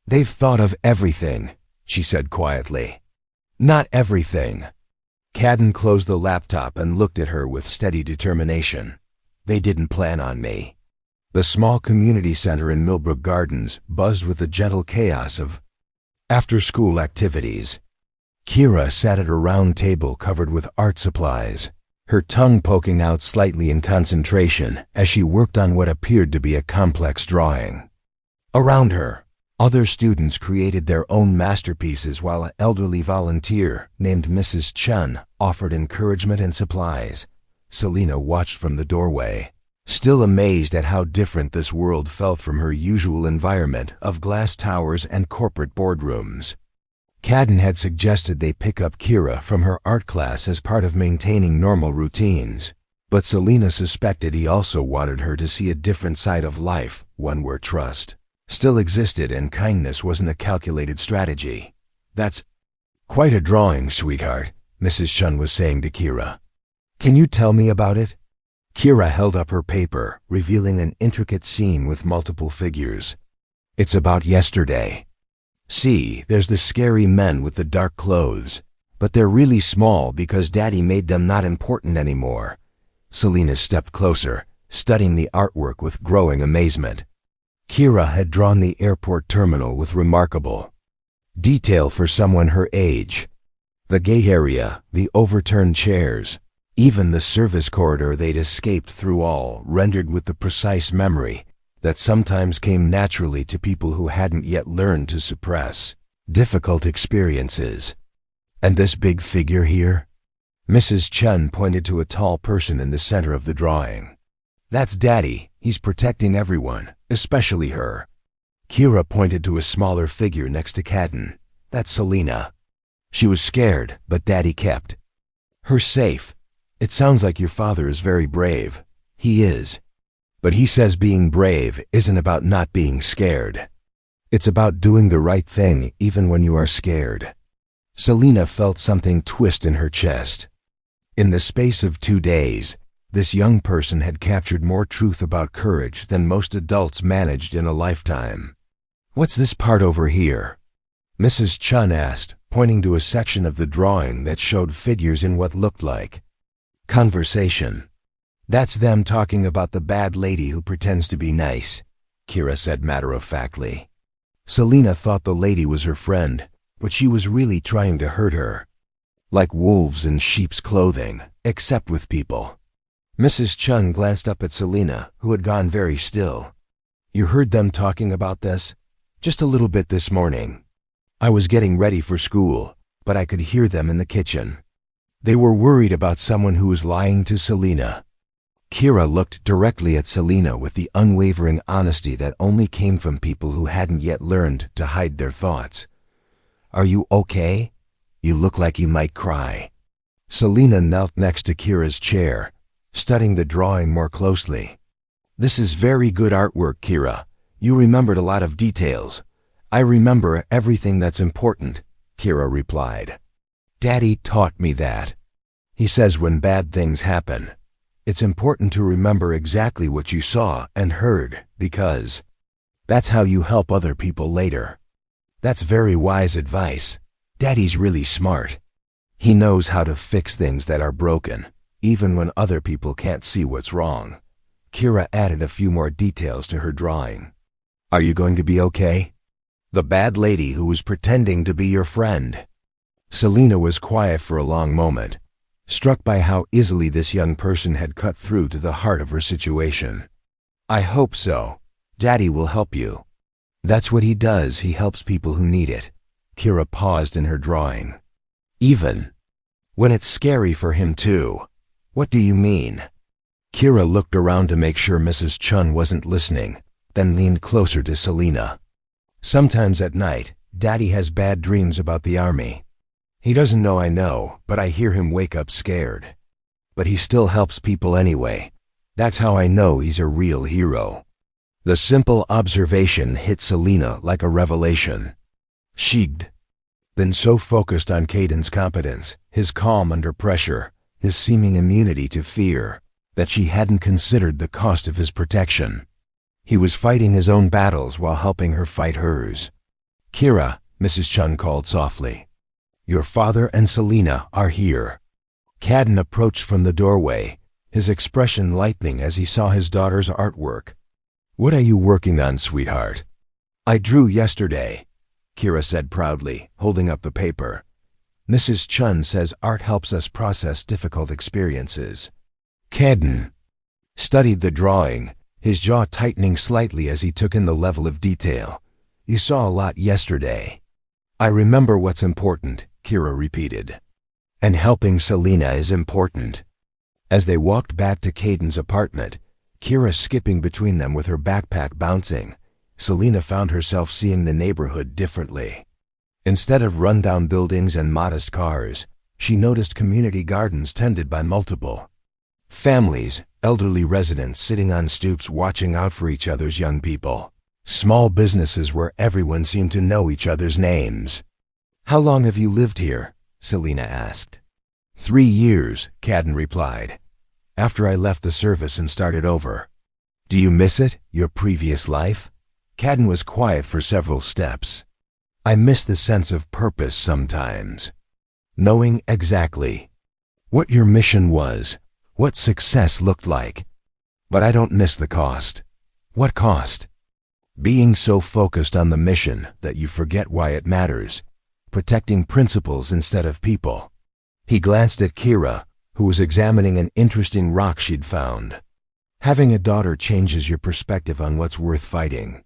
"They've thought of everything," she said quietly. "Not everything." Cadden closed the laptop and looked at her with steady determination. "They didn't plan on me." The small community center in Millbrook Gardens buzzed with the gentle chaos of after-school activities. Kira sat at a round table covered with art supplies, her tongue poking out slightly in concentration as she worked on what appeared to be a complex drawing. Around her, other students created their own masterpieces while an elderly volunteer named Mrs. Chun offered encouragement and supplies. Selina watched from the doorway, still amazed at how different this world felt from her usual environment of glass towers and corporate boardrooms. Cadden had suggested they pick up Kira from her art class as part of maintaining normal routines, but Selina suspected he also wanted her to see a different side of life, one where trust still existed and kindness wasn't a calculated strategy. "That's quite a drawing, sweetheart," Mrs. Chun was saying to Kira. "Can you tell me about it?" Kira held up her paper, revealing an intricate scene with multiple figures. "It's about yesterday. See, there's the scary men with the dark clothes, but they're really small because Daddy made them not important anymore." Selina stepped closer, studying the artwork with growing amazement. Kira had drawn the airport terminal with remarkable detail for someone her age. The gate area, the overturned chairs, even the service corridor they'd escaped through, all rendered with the precise memory that sometimes came naturally to people who hadn't yet learned to suppress difficult experiences. "And this big figure here?" Mrs. Chun pointed to a tall person in the center of the drawing. "That's Daddy. He's protecting everyone, especially her." Kira pointed to a smaller figure next to Cadden. "That's Selina. She was scared, but Daddy kept her safe. It sounds like your father is very brave." "He is. But he says being brave isn't about not being scared. It's about doing the right thing even when you are scared." Selina felt something twist in her chest. In the space of 2 days, this young person had captured more truth about courage than most adults managed in a lifetime. "What's this part over here?" Mrs. Chun asked, pointing to a section of the drawing that showed figures in what looked like conversation. "That's them talking about the bad lady who pretends to be nice," Kira said matter-of-factly. Selina thought the lady was her friend, but she was really trying to hurt her. Like wolves in sheep's clothing, except with people. Mrs. Chun glanced up at Selina, who had gone very still. "You heard them talking about this?" "Just a little bit this morning. I was getting ready for school, but I could hear them in the kitchen. They were worried about someone who was lying to Selina." Kira looked directly at Selena with the unwavering honesty that only came from people who hadn't yet learned to hide their thoughts. "Are you okay? You look like you might cry." Selena knelt next to Kira's chair, studying the drawing more closely. "This is very good artwork, Kira. You remembered a lot of details." "I remember everything that's important," Kira replied. "Daddy taught me that. He says when bad things happen, it's important to remember exactly what you saw and heard because that's how you help other people later." "That's very wise advice. Daddy's really smart. He knows how to fix things that are broken, even when other people can't see what's wrong." Kira added a few more details to her drawing. "Are you going to be okay? The bad lady who was pretending to be your friend." Selena was quiet for a long moment, struck by how easily this young person had cut through to the heart of her situation. "I hope so. Daddy will help you." "That's what he does. He helps people who need it." Kira paused in her drawing. "Even when it's scary for him too." "What do you mean?" Kira looked around to make sure Mrs. Chun wasn't listening, then leaned closer to Selena. "Sometimes at night, Daddy has bad dreams about the army. He doesn't know I know, but I hear him wake up scared. But he still helps people anyway. That's how I know he's a real hero." The simple observation hit Selena like a revelation. She'd been so focused on Caden's competence, his calm under pressure, his seeming immunity to fear, that she hadn't considered the cost of his protection. He was fighting his own battles while helping her fight hers. "Kira," Mrs. Chun called softly. "Your father and Selena are here." Caden approached from the doorway, his expression lightening as he saw his daughter's artwork. "What are you working on, sweetheart?" "I drew yesterday," Kira said proudly, holding up the paper. "Mrs. Chun says art helps us process difficult experiences." Caden studied the drawing, his jaw tightening slightly as he took in the level of detail. "You saw a lot yesterday." "I remember what's important," Kira repeated. "And helping Selena is important." As they walked back to Caden's apartment, Kira skipping between them with her backpack bouncing, Selena found herself seeing the neighborhood differently. Instead of rundown buildings and modest cars, she noticed community gardens tended by multiple families, elderly residents sitting on stoops watching out for each other's young people, small businesses where everyone seemed to know each other's names. "How long have you lived here?" Selena asked. 3 years, Caden replied, "after I left the service and started over." "Do you miss it, your previous life?" Caden was quiet for several steps. "I miss the sense of purpose sometimes. Knowing exactly what your mission was, what success looked like. But I don't miss the cost." "What cost?" "Being so focused on the mission that you forget why it matters, protecting principles instead of people." He glanced at Kira, who was examining an interesting rock she'd found. "Having a daughter changes your perspective on what's worth fighting."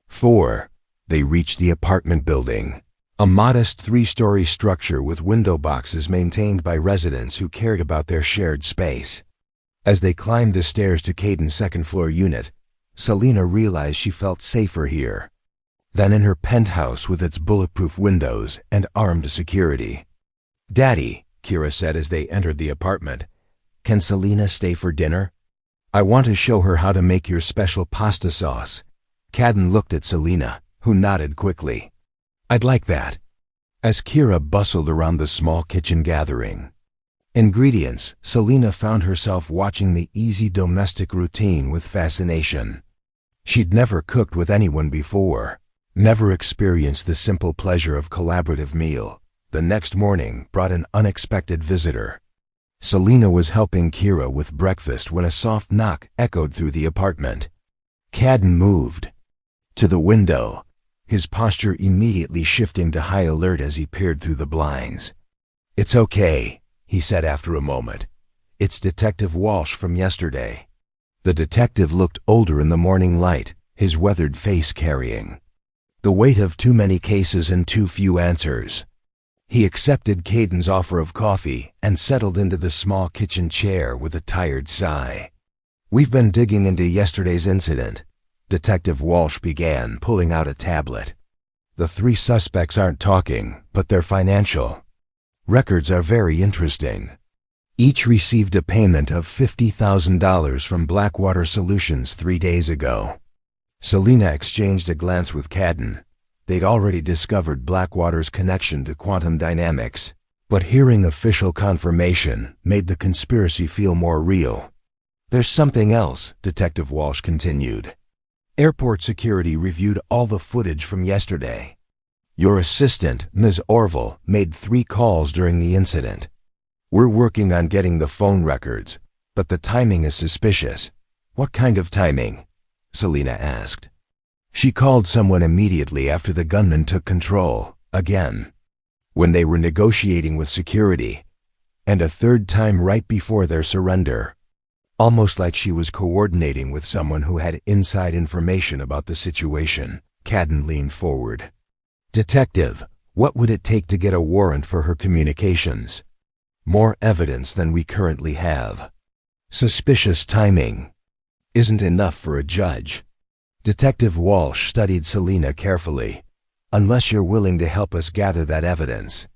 4. They reached the apartment building, a modest 3-story structure with window boxes maintained by residents who cared about their shared space. As they climbed the stairs to Caden's second-floor unit, Selena realized she felt safer here than in her penthouse with its bulletproof windows and armed security. "Daddy," Kira said as they entered the apartment, "can Selena stay for dinner? I want to show her how to make your special pasta sauce." Caden looked at Selena, who nodded quickly. "I'd like that." As Kira bustled around the small kitchen gathering ingredients, Selena found herself watching the easy domestic routine with fascination. She'd never cooked with anyone before, never experienced the simple pleasure of collaborative meal. The next morning brought an unexpected visitor. Selena was helping Kira with breakfast when a soft knock echoed through the apartment. Caden moved to the window, his posture immediately shifting to high alert as he peered through the blinds. "It's okay," he said after a moment. "It's Detective Walsh from yesterday." The detective looked older in the morning light, his weathered face carrying the weight of too many cases and too few answers. He accepted Caden's offer of coffee and settled into the small kitchen chair with a tired sigh. We've been digging into yesterday's incident. Detective Walsh began, pulling out a tablet. The three suspects aren't talking, but their financial records are very interesting. Each received a payment of $50,000 from Blackwater Solutions 3 days ago. Selina exchanged a glance with Cadden. They'd already discovered Blackwater's connection to quantum dynamics, but hearing official confirmation made the conspiracy feel more real. There's something else, Detective Walsh continued. Airport security reviewed all the footage from yesterday. Your assistant, Ms. Orville, made 3 calls during the incident. We're working on getting the phone records, but the timing is suspicious. What kind of timing? Selina asked. She called someone immediately after the gunman took control, again, when they were negotiating with security, and a third time right before their surrender. Almost like she was coordinating with someone who had inside information about the situation. Cadden leaned forward. Detective, what would it take to get a warrant for her communications? More evidence than we currently have. Suspicious timing isn't enough for a judge. Detective Walsh studied Selina carefully. Unless you're willing to help us gather that evidence.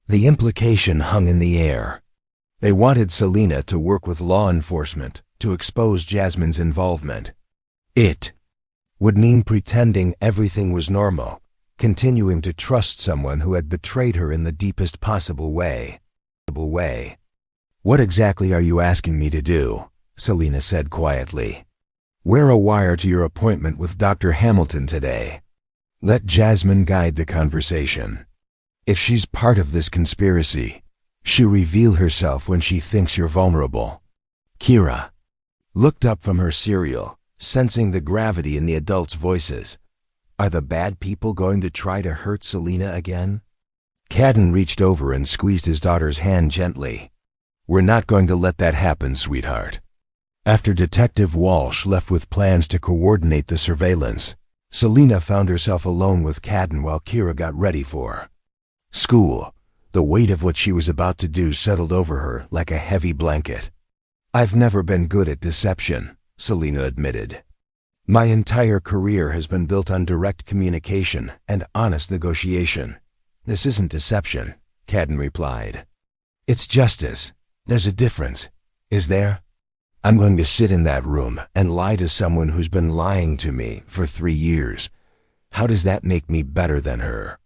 The implication hung in the air. They wanted Selina to work with law enforcement to expose Jasmine's involvement. It would mean pretending everything was normal, continuing to trust someone who had betrayed her in the deepest possible way. What exactly are you asking me to do? Selina said quietly. Wear a wire to your appointment with Dr. Hamilton today. Let Jasmine guide the conversation. If she's part of this conspiracy, she'll reveal herself when she thinks you're vulnerable. Kira looked up from her cereal, sensing the gravity in the adults' voices. Are the bad people going to try to hurt Selina again? Cadden reached over and squeezed his daughter's hand gently. We're not going to let that happen, sweetheart. After Detective Walsh left with plans to coordinate the surveillance, Selina found herself alone with Cadden while Kira got ready for school. The weight of what she was about to do settled over her like a heavy blanket. I've never been good at deception, Selina admitted. My entire career has been built on direct communication and honest negotiation. This isn't deception, Cadden replied. It's justice. There's a difference, is there? I'm going to sit in that room and lie to someone who's been lying to me for 3 years. How does that make me better than her?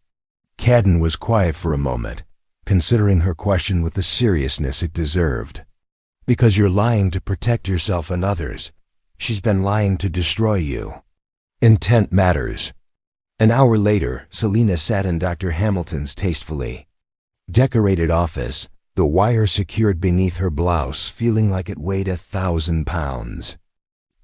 Cadden was quiet for a moment, considering her question with the seriousness it deserved. Because you're lying to protect yourself and others. She's been lying to destroy you. Intent matters. An hour later, Selina sat in Dr. Hamilton's tastefully decorated office, the wire secured beneath her blouse, feeling like it weighed 1,000 pounds.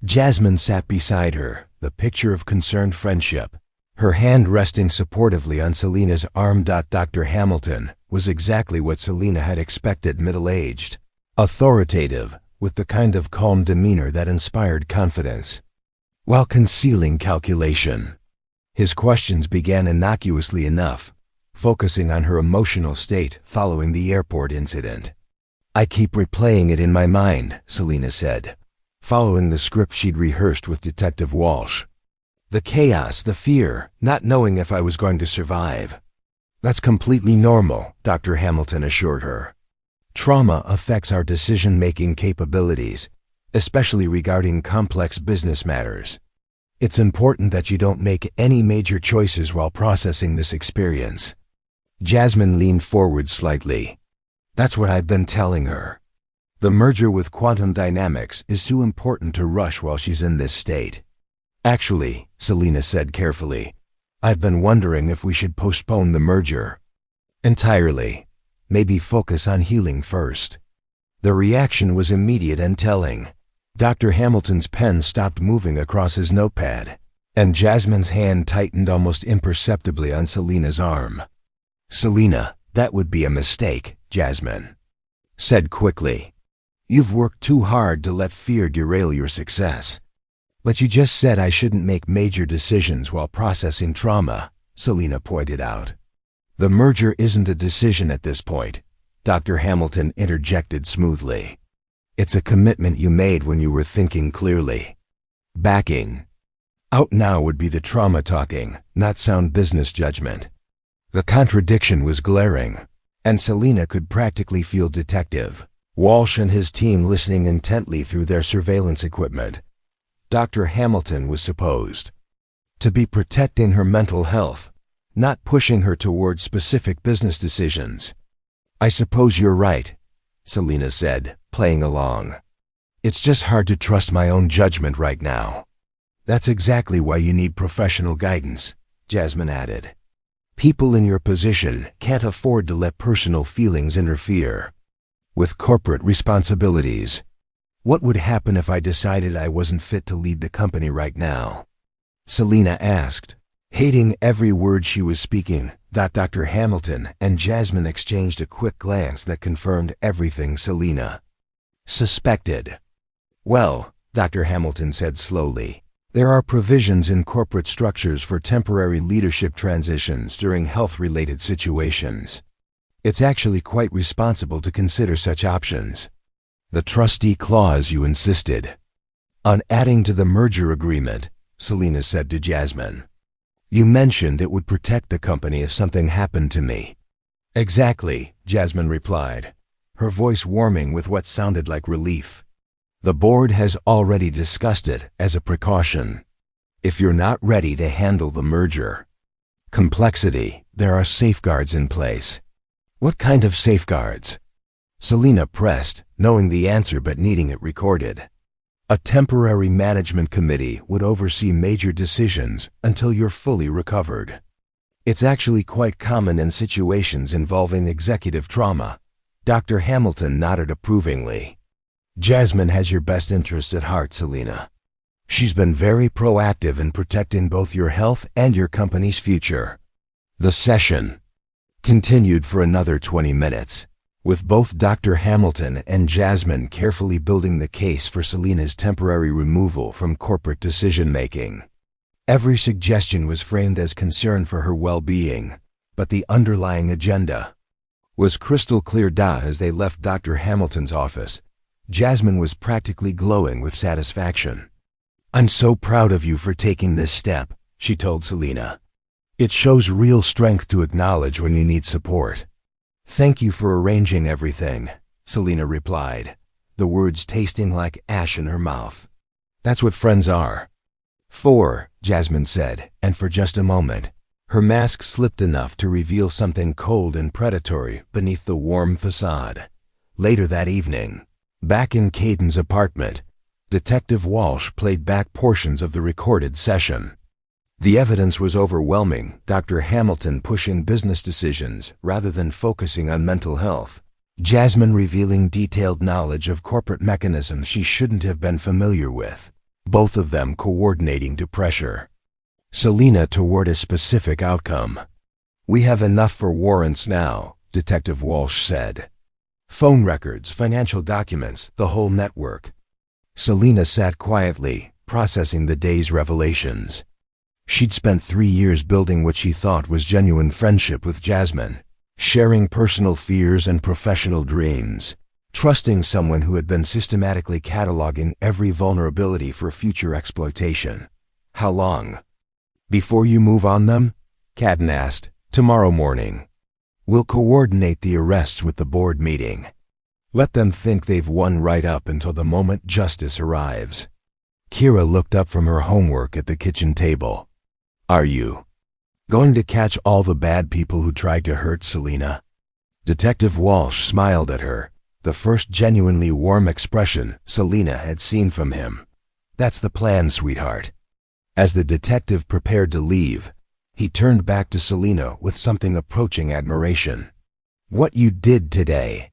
Jasmine sat beside her, the picture of concerned friendship, her hand resting supportively on Selina's arm. Dr. Hamilton was exactly what Selina had expected, middle-aged, authoritative, with the kind of calm demeanor that inspired confidence, while concealing calculation. His questions began innocuously enough, focusing on her emotional state following the airport incident. I keep replaying it in my mind, Selina said, following the script she'd rehearsed with Detective Walsh. The chaos, the fear, not knowing if I was going to survive. That's completely normal, Dr. Hamilton assured her. Trauma affects our decision-making capabilities, especially regarding complex business matters. It's important that you don't make any major choices while processing this experience. Jasmine leaned forward slightly. That's what I've been telling her. The merger with quantum dynamics is too important to rush while she's in this state. Actually, Selina said carefully, I've been wondering if we should postpone the merger. Entirely. Maybe focus on healing first. The reaction was immediate and telling. Dr. Hamilton's pen stopped moving across his notepad, and Jasmine's hand tightened almost imperceptibly on Selina's arm. Selina, that would be a mistake, Jasmine said quickly. You've worked too hard to let fear derail your success. But you just said I shouldn't make major decisions while processing trauma, Selina pointed out. The merger isn't a decision at this point, Dr. Hamilton interjected smoothly. It's a commitment you made when you were thinking clearly. Backing out now would be the trauma talking, not sound business judgment. The contradiction was glaring, and Selina could practically feel Detective Walsh and his team listening intently through their surveillance equipment. Dr. Hamilton was supposed to be protecting her mental health, not pushing her towards specific business decisions. I suppose you're right, Selina said, playing along. It's just hard to trust my own judgment right now. That's exactly why you need professional guidance, Jasmine added. People in your position can't afford to let personal feelings interfere with corporate responsibilities. What would happen if I decided I wasn't fit to lead the company right now? Selina asked, hating every word she was speaking. Dr. Hamilton and Jasmine exchanged a quick glance that confirmed everything Selina suspected. Well, Dr. Hamilton said slowly, there are provisions in corporate structures for temporary leadership transitions during health-related situations. It's actually quite responsible to consider such options. The trustee clause you insisted on adding to the merger agreement, Selina said to Jasmine. You mentioned it would protect the company if something happened to me. Exactly, Jasmine replied, her voice warming with what sounded like relief. The board has already discussed it as a precaution. If you're not ready to handle the merger complexity, there are safeguards in place. What kind of safeguards? Selina pressed, knowing the answer but needing it recorded. A temporary management committee would oversee major decisions until you're fully recovered. It's actually quite common in situations involving executive trauma. Dr. Hamilton nodded approvingly. Jasmine has your best interests at heart, Selina. She's been very proactive in protecting both your health and your company's future. The session continued for another 20 minutes, with both Dr. Hamilton and Jasmine carefully building the case for Selina's temporary removal from corporate decision-making. Every suggestion was framed as concern for her well-being, but the underlying agenda was crystal clear. As they left Dr. Hamilton's office, Jasmine was practically glowing with satisfaction. I'm so proud of you for taking this step, she told Selina. It shows real strength to acknowledge when you need support. Thank you for arranging everything, Selina replied, the words tasting like ash in her mouth. That's what friends are. Jasmine said, and for just a moment, her mask slipped enough to reveal something cold and predatory beneath the warm facade. Later that evening, back in Caden's apartment, Detective Walsh played back portions of the recorded session. The evidence was overwhelming, Dr. Hamilton pushing business decisions rather than focusing on mental health. Jasmine revealing detailed knowledge of corporate mechanisms she shouldn't have been familiar with, both of them coordinating to pressure Selina toward a specific outcome. We have enough for warrants now, Detective Walsh said. Phone records, financial documents, the whole network. Selina sat quietly, processing the day's revelations. She'd spent 3 years building what she thought was genuine friendship with Jasmine, sharing personal fears and professional dreams, trusting someone who had been systematically cataloging every vulnerability for future exploitation. How long before you move on them? Caden asked. Tomorrow morning. We'll coordinate the arrests with the board meeting. Let them think they've won right up until the moment justice arrives. Kira looked up from her homework at the kitchen table. Are you going to catch all the bad people who tried to hurt Selina? Detective Walsh smiled at her, the first genuinely warm expression Selina had seen from him. That's the plan, sweetheart. As the detective prepared to leave, he turned back to Selina with something approaching admiration. What you did today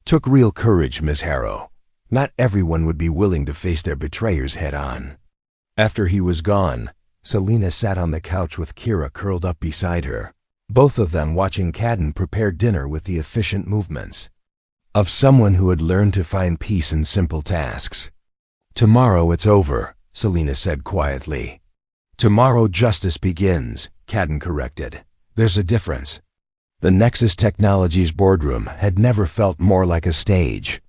took real courage, Miss Harrow. Not everyone would be willing to face their betrayers head-on. After he was gone, Selina sat on the couch with Kira curled up beside her, both of them watching Caden prepare dinner with the efficient movements of someone who had learned to find peace in simple tasks. Tomorrow it's over, Selina said quietly. Tomorrow justice begins, Caden corrected. There's a difference. The Nexus Technologies boardroom had never felt more like a stage.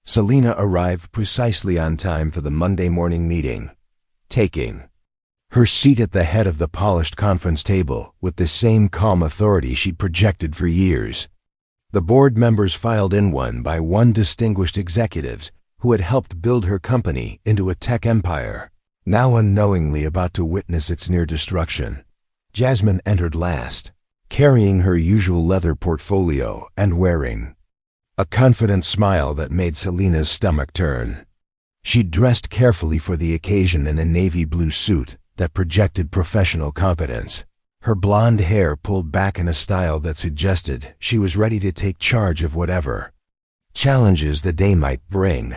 Selina arrived precisely on time for the Monday morning meeting, taking her seat at the head of the polished conference table with the same calm authority she'd projected for years. The board members filed in one by one, distinguished executives who had helped build her company into a tech empire, now unknowingly about to witness its near destruction. Jasmine entered last, carrying her usual leather portfolio and wearing a confident smile that made Selina's stomach turn. She'd dressed carefully for the occasion in a navy blue suit that projected professional competence, her blonde hair pulled back in a style that suggested she was ready to take charge of whatever challenges the day might bring.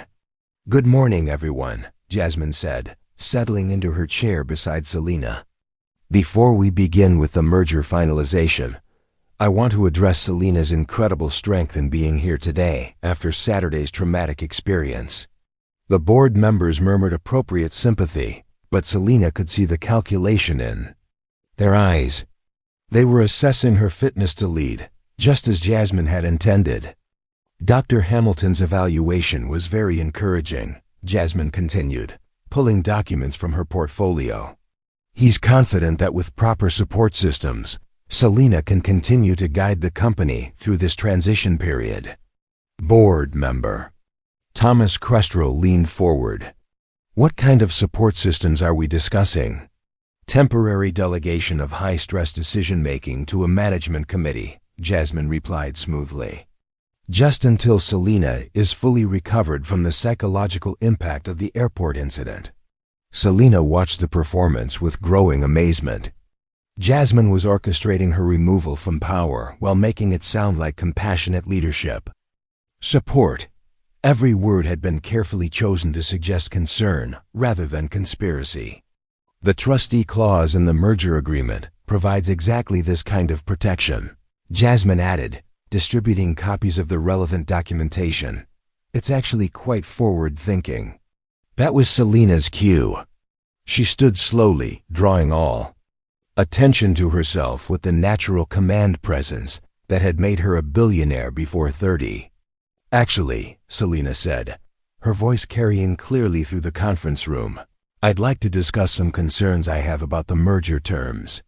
"Good morning, everyone," Jasmine said, settling into her chair beside Selina. "Before we begin with the merger finalization, I want to address Selina's incredible strength in being here today after Saturday's traumatic experience." The board members murmured appropriate sympathy, but Selina could see the calculation in their eyes. They were assessing her fitness to lead, just as Jasmine had intended. "Dr. Hamilton's evaluation was very encouraging," Jasmine continued, pulling documents from her portfolio. "He's confident that with proper support systems, Selina can continue to guide the company through this transition period." Board member Thomas Crestro leaned forward. "What kind of support systems are we discussing?" "Temporary delegation of high-stress decision-making to a management committee," Jasmine replied smoothly. "Just until Selina is fully recovered from the psychological impact of the airport incident." Selina watched the performance with growing amazement. Jasmine was orchestrating her removal from power while making it sound like compassionate leadership. Support. Every word had been carefully chosen to suggest concern rather than conspiracy. The trustee clause in the merger agreement provides exactly this kind of protection, Jasmine added, distributing copies of the relevant documentation. "It's actually quite forward-thinking." That was Selina's cue. She stood slowly, drawing all attention to herself with the natural command presence that had made her a billionaire before 30. "Actually," Selina said, her voice carrying clearly through the conference room, "I'd like to discuss some concerns I have about the merger terms."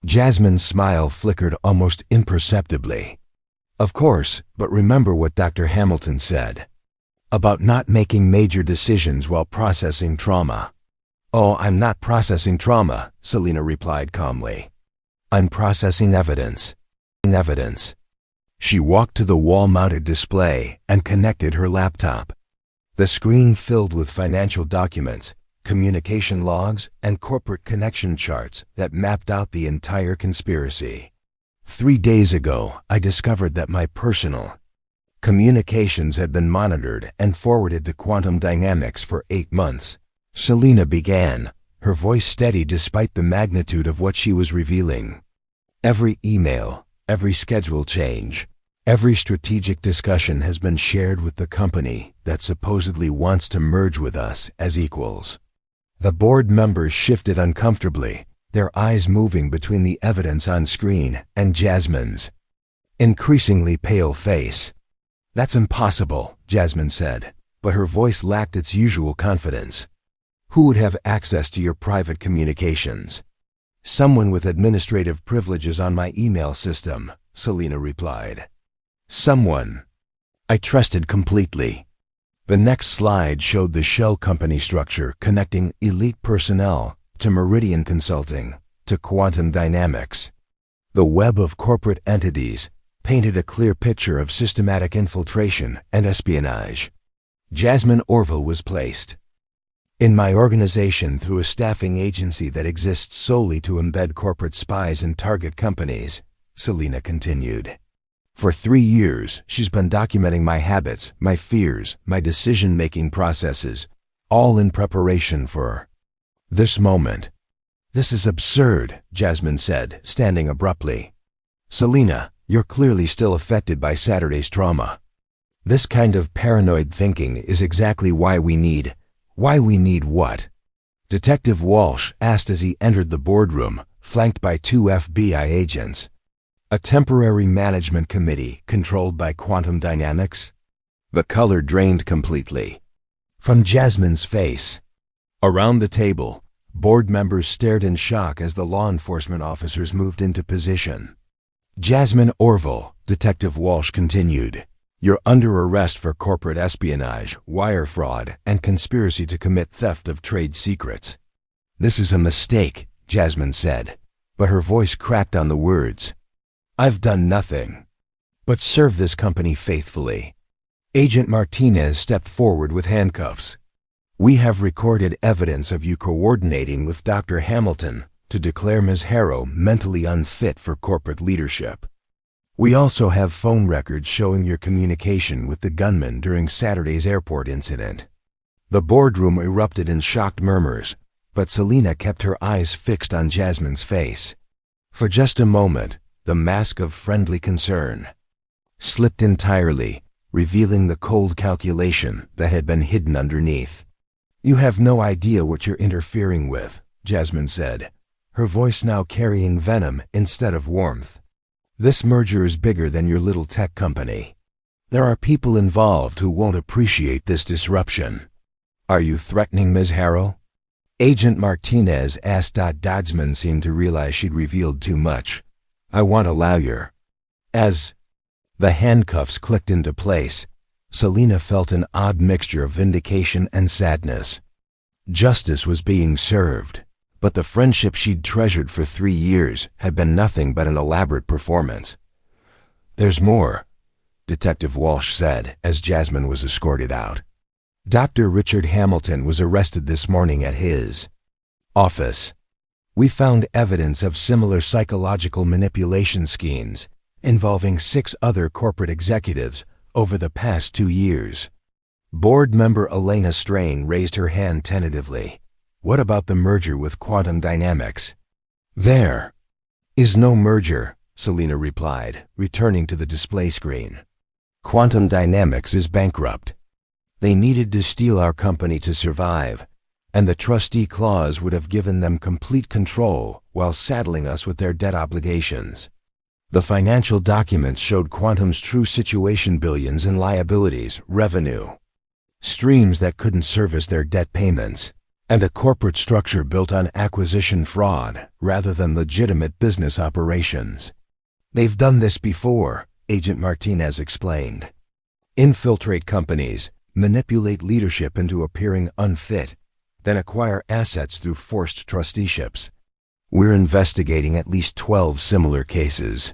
Jasmine's smile flickered almost imperceptibly. "Of course, but remember what Dr. Hamilton said about not making major decisions while processing trauma." "Oh, I'm not processing trauma," Selina replied calmly. "I'm processing evidence." Evidence. She walked to the wall-mounted display and connected her laptop. The screen filled with financial documents, communication logs, and corporate connection charts that mapped out the entire conspiracy. 3 days ago, I discovered that my personal communications had been monitored and forwarded to Quantum Dynamics for 8 months. Selina began, her voice steady despite the magnitude of what she was revealing. "Every email, every schedule change, every strategic discussion has been shared with the company that supposedly wants to merge with us as equals." The board members shifted uncomfortably, their eyes moving between the evidence on screen and Jasmine's increasingly pale face. "That's impossible," Jasmine said, but her voice lacked its usual confidence. "Who would have access to your private communications?" "Someone with administrative privileges on my email system," Selina replied. "Someone I trusted completely." The next slide showed the shell company structure connecting elite personnel to Meridian Consulting to Quantum Dynamics. The web of corporate entities painted a clear picture of systematic infiltration and espionage. Jasmine Orville was placed in my organization through a staffing agency that exists solely to embed corporate spies in target companies, Selina continued. "For 3 years, she's been documenting my habits, my fears, my decision-making processes, all in preparation for this moment." "This is absurd," Jasmine said, standing abruptly. "Selina, you're clearly still affected by Saturday's trauma. This kind of paranoid thinking is exactly why we need what?" Detective Walsh asked as he entered the boardroom, flanked by 2 FBI agents. "A temporary management committee controlled by Quantum Dynamics?" The color drained completely from Jasmine's face. Around the table, board members stared in shock as the law enforcement officers moved into position. Jasmine Orville, Detective Walsh continued, "You're under arrest for corporate espionage, wire fraud, and conspiracy to commit theft of trade secrets." "This is a mistake," Jasmine said, but her voice cracked on the words. "I've done nothing but serve this company faithfully." Agent Martinez stepped forward with handcuffs. "We have recorded evidence of you coordinating with Dr. Hamilton to declare Ms. Harrow mentally unfit for corporate leadership. We also have phone records showing your communication with the gunman during Saturday's airport incident." The boardroom erupted in shocked murmurs, but Selena kept her eyes fixed on Jasmine's face. For just a moment, the mask of friendly concern slipped entirely, revealing the cold calculation that had been hidden underneath. "You have no idea what you're interfering with," Jasmine said, her voice now carrying venom instead of warmth. "This merger is bigger than your little tech company. There are people involved who won't appreciate this disruption." "Are you threatening Ms. Harrow?" Agent Martinez asked. Doddsman seemed to realize she'd revealed too much. "I want a lawyer." As the handcuffs clicked into place, Selena felt an odd mixture of vindication and sadness. Justice was being served, but the friendship she'd treasured for 3 years had been nothing but an elaborate performance. "There's more," Detective Walsh said as Jasmine was escorted out. "Dr. Richard Hamilton was arrested this morning at his office. We found evidence of similar psychological manipulation schemes involving 6 other corporate executives over the past 2 years. Board member Elena Strain raised her hand tentatively. "What about the merger with Quantum Dynamics?" "There is no merger," Selena replied, returning to the display screen. "Quantum Dynamics is bankrupt. They needed to steal our company to survive, and the trustee clause would have given them complete control while saddling us with their debt obligations. The financial documents showed Quantum's true situation: billions in liabilities, revenue streams that couldn't service their debt payments, and a corporate structure built on acquisition fraud rather than legitimate business operations. They've done this before," Agent Martinez explained. "Infiltrate companies, manipulate leadership into appearing unfit, then acquire assets through forced trusteeships. We're investigating at least 12 similar cases."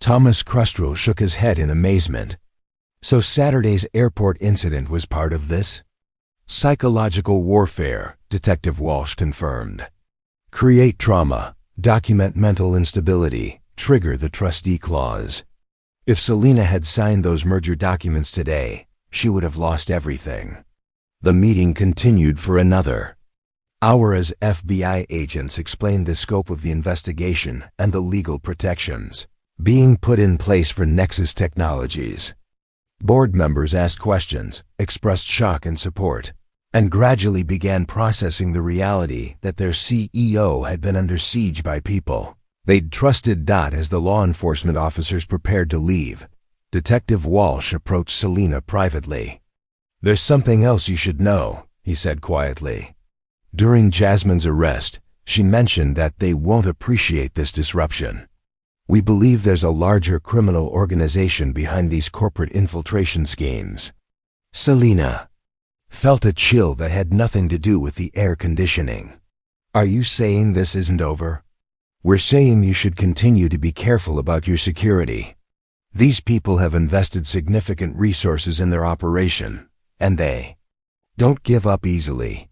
Thomas Crustrow shook his head in amazement. "So Saturday's airport incident was part of this?" "Psychological warfare," Detective Walsh confirmed. "Create trauma, document mental instability, trigger the trustee clause. If Selena had signed those merger documents today, she would have lost everything." The meeting continued for another hour as FBI agents explained the scope of the investigation and the legal protections being put in place for Nexus Technologies. Board members asked questions, expressed shock and support, and gradually began processing the reality that their CEO had been under siege by people they'd trusted. As the law enforcement officers prepared to leave, Detective Walsh approached Selena privately. "There's something else you should know," he said quietly. "During Jasmine's arrest, she mentioned that they won't appreciate this disruption. We believe there's a larger criminal organization behind these corporate infiltration schemes." Selena felt a chill that had nothing to do with the air conditioning. "Are you saying this isn't over?" "We're saying you should continue to be careful about your security. These people have invested significant resources in their operation, and they don't give up easily."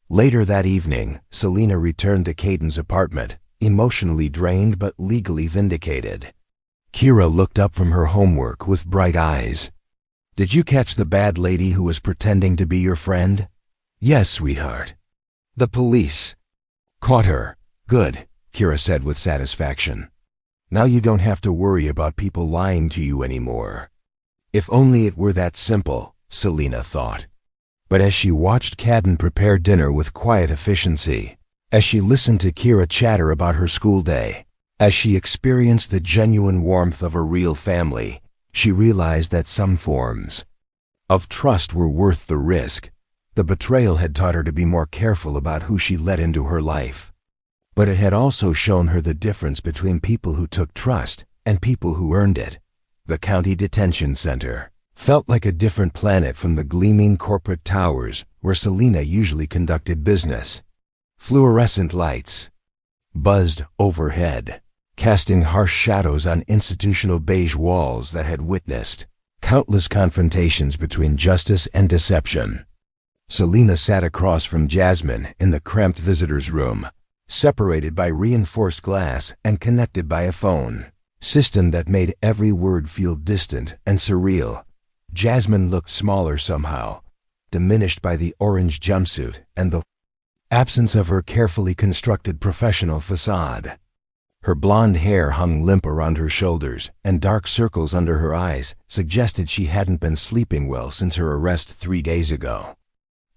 Later that evening, Selena returned to Caden's apartment, emotionally drained but legally vindicated. Kira looked up from her homework with bright eyes. "Did you catch the bad lady who was pretending to be your friend?" "Yes, sweetheart. The police caught her." "Good," Kira said with satisfaction. "Now you don't have to worry about people lying to you anymore." If only it were that simple, Selena thought. But as she watched Caden prepare dinner with quiet efficiency, as she listened to Kira chatter about her school day, as she experienced the genuine warmth of a real family, she realized that some forms of trust were worth the risk. The betrayal had taught her to be more careful about who she let into her life. But it had also shown her the difference between people who took trust and people who earned it. The county detention center felt like a different planet from the gleaming corporate towers where Selina usually conducted business. Fluorescent lights buzzed overhead, casting harsh shadows on institutional beige walls that had witnessed countless confrontations between justice and deception. Selina sat across from Jasmine in the cramped visitors' room, separated by reinforced glass and connected by a phone system that made every word feel distant and surreal. Jasmine looked smaller somehow, diminished by the orange jumpsuit and the absence of her carefully constructed professional facade. Her blonde hair hung limp around her shoulders, and dark circles under her eyes suggested she hadn't been sleeping well since her arrest 3 days ago.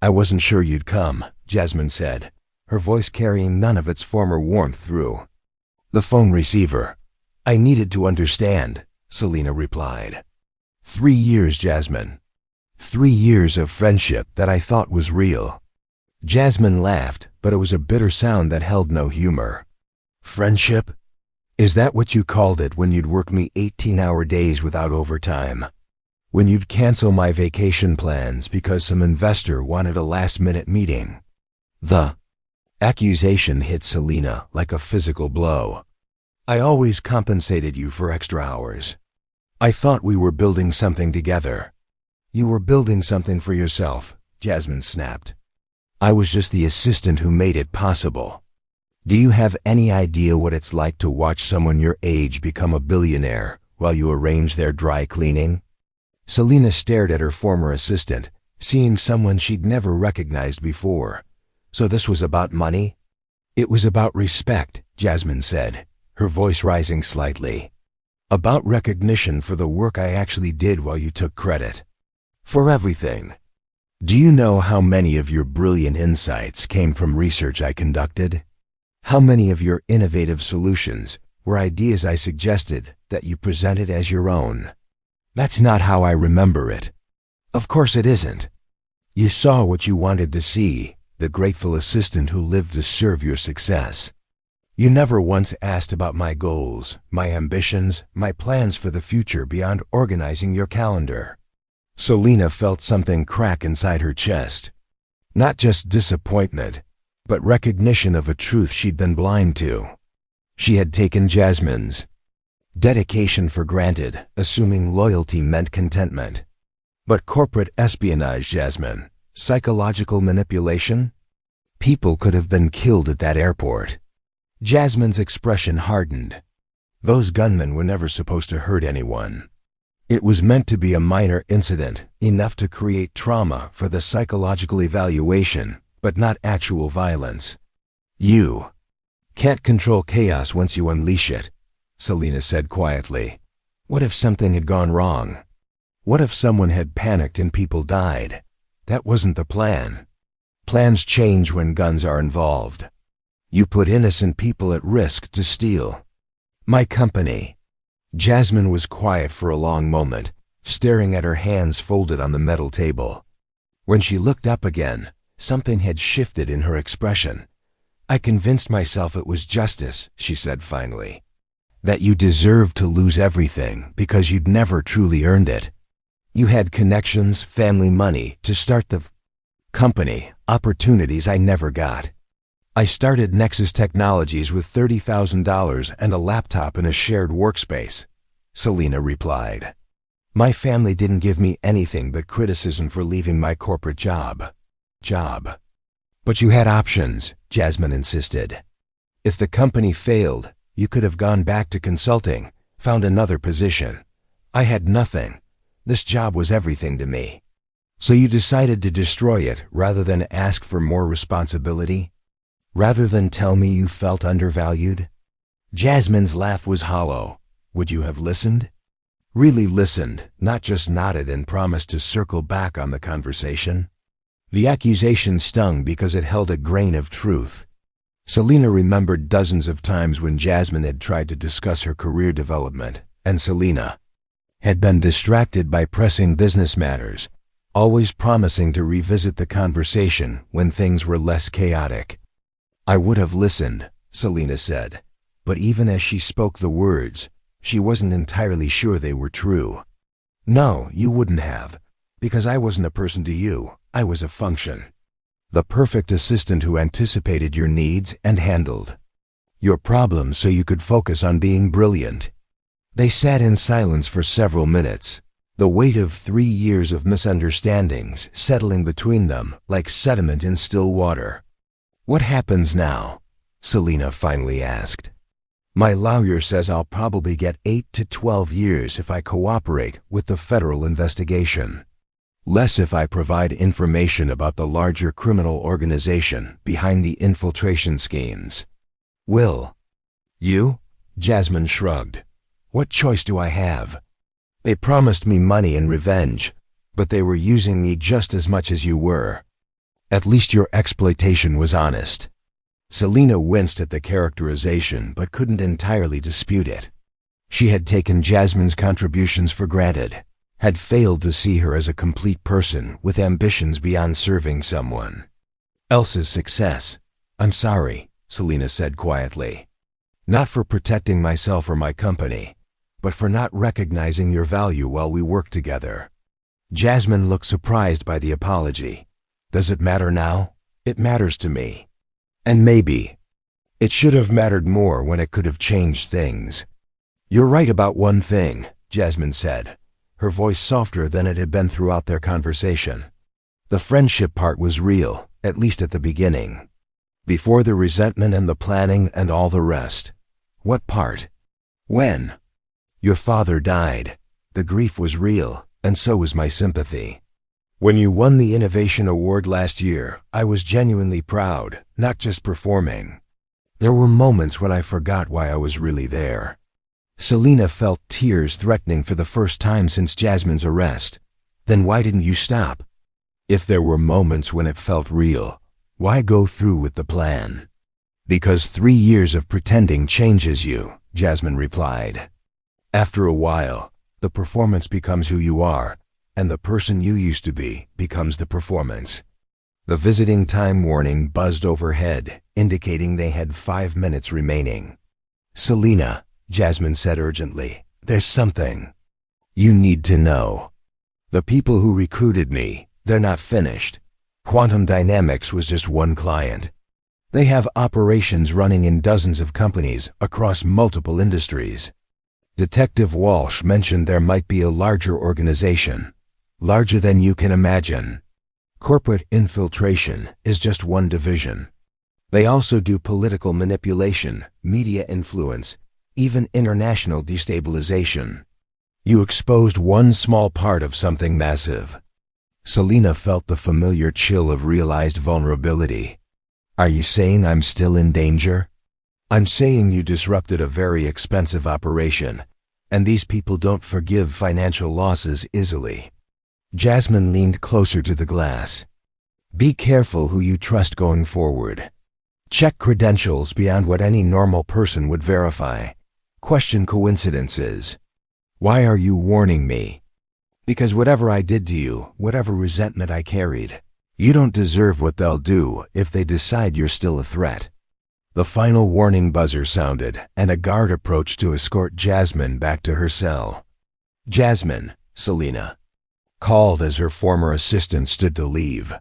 "I wasn't sure you'd come," Jasmine said, her voice carrying none of its former warmth through the phone receiver. "I needed to understand," Selina replied. 3 years, Jasmine. 3 years of friendship that I thought was real." Jasmine laughed, but it was a bitter sound that held no humor. "Friendship? Is that what you called it when you'd work me 18-hour days without overtime? When you'd cancel my vacation plans because some investor wanted a last-minute meeting?" The accusation hit Selina like a physical blow. "I always compensated you for extra hours. I thought we were building something together." "You were building something for yourself," Jasmine snapped. "I was just the assistant who made it possible. Do you have any idea what it's like to watch someone your age become a billionaire while you arrange their dry cleaning?" Selina stared at her former assistant, seeing someone she'd never recognized before. "So this was about money?" "It was about respect," Jasmine said, her voice rising slightly. "About recognition for the work I actually did while you took credit for everything. Do you know how many of your brilliant insights came from research I conducted? How many of your innovative solutions were ideas I suggested that you presented as your own? That's not how I remember it. Of course it isn't. You saw what you wanted to see, the grateful assistant who lived to serve your success. You never once asked about my goals, my ambitions, my plans for the future beyond organizing your calendar." Selina felt something crack inside her chest. Not just disappointment, but recognition of a truth she'd been blind to. She had taken Jasmine's dedication for granted, assuming loyalty meant contentment. But corporate espionage, Jasmine, psychological manipulation? People could have been killed at that airport. Jasmine's expression hardened. Those gunmen were never supposed to hurt anyone. It was meant to be a minor incident, enough to create trauma for the psychological evaluation, but not actual violence. "You can't control chaos once you unleash it," Selina said quietly. "What if something had gone wrong? What if someone had panicked and people died? That wasn't the plan. Plans change when guns are involved. You put innocent people at risk to steal my company." Jasmine was quiet for a long moment, staring at her hands folded on the metal table. When she looked up again, something had shifted in her expression. "I convinced myself it was justice," she said finally. "That you deserved to lose everything because you'd never truly earned it. You had connections, family, money to start the company, opportunities I never got. I started Nexus Technologies with $30,000 and a laptop in a shared workspace," Selina replied. "My family didn't give me anything but criticism for leaving my corporate job. But you had options," Jasmine insisted. "If the company failed, you could have gone back to consulting, found another position. I had nothing. This job was everything to me. So you decided to destroy it rather than ask for more responsibility? Rather than tell me you felt undervalued?" Jasmine's laugh was hollow. "Would you have listened? Really listened, not just nodded and promised to circle back on the conversation?" The accusation stung because it held a grain of truth. Selina remembered dozens of times when Jasmine had tried to discuss her career development, and Selina had been distracted by pressing business matters. always promising to revisit the conversation when things were less chaotic. I would have listened, Selina said, but even as she spoke the words, she wasn't entirely sure they were true. No, you wouldn't have, because I wasn't a person to you, I was a function. The perfect assistant who anticipated your needs and handled your problems so you could focus on being brilliant. They sat in silence for several minutes, the weight of 3 years of misunderstandings settling between them like sediment in still water. What happens now? Selina finally asked. My lawyer says I'll probably get 8 to 12 years if I cooperate with the federal investigation. Less if I provide information about the larger criminal organization behind the infiltration schemes. Will you? Jasmine shrugged. What choice do I have? They promised me money and revenge, but they were using me just as much as you were. At least your exploitation was honest. Selina winced at the characterization but couldn't entirely dispute it. She had taken Jasmine's contributions for granted, had failed to see her as a complete person with ambitions beyond serving someone else's success. I'm sorry, Selina said quietly. Not for protecting myself or my company, but for not recognizing your value while we work together. Jasmine looked surprised by the apology. Does it matter now? It matters to me. And maybe it should have mattered more when it could have changed things. You're right about one thing, Jasmine said, her voice softer than it had been throughout their conversation. The friendship part was real, at least at the beginning. Before the resentment and the planning and all the rest. What part? When? Your father died. The grief was real, and so was my sympathy. When you won the Innovation Award last year, I was genuinely proud, not just performing. There were moments when I forgot why I was really there. Selina felt tears threatening for the first time since Jasmine's arrest. Then why didn't you stop? If there were moments when it felt real, why go through with the plan? Because 3 years of pretending changes you, Jasmine replied. After a while, the performance becomes who you are, and the person you used to be becomes the performance. The visiting time warning buzzed overhead, indicating they had 5 minutes remaining. Selina, Jasmine said urgently, there's something you need to know. The people who recruited me, they're not finished. Quantum Dynamics was just one client. They have operations running in dozens of companies across multiple industries. Detective Walsh mentioned there might be a larger organization, larger than you can imagine. Corporate infiltration is just one division. They also do political manipulation, media influence, even international destabilization. You exposed one small part of something massive. Selina felt the familiar chill of realized vulnerability. Are you saying I'm still in danger? I'm saying you disrupted a very expensive operation, and these people don't forgive financial losses easily. Jasmine leaned closer to the glass. Be careful who you trust going forward. Check credentials beyond what any normal person would verify. Question coincidences. Why are you warning me? Because whatever I did to you, whatever resentment I carried, you don't deserve what they'll do if they decide you're still a threat. The final warning buzzer sounded, and a guard approached to escort Jasmine back to her cell. Jasmine, Selina called as her former assistant stood to leave.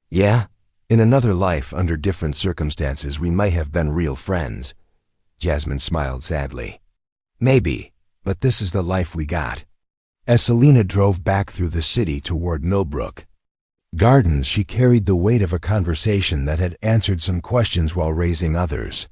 Yeah, in another life under different circumstances we might have been real friends. Jasmine smiled sadly. Maybe, but this is the life we got. As Selina drove back through the city toward Millbrook Gardens, she carried the weight of a conversation that had answered some questions while raising others.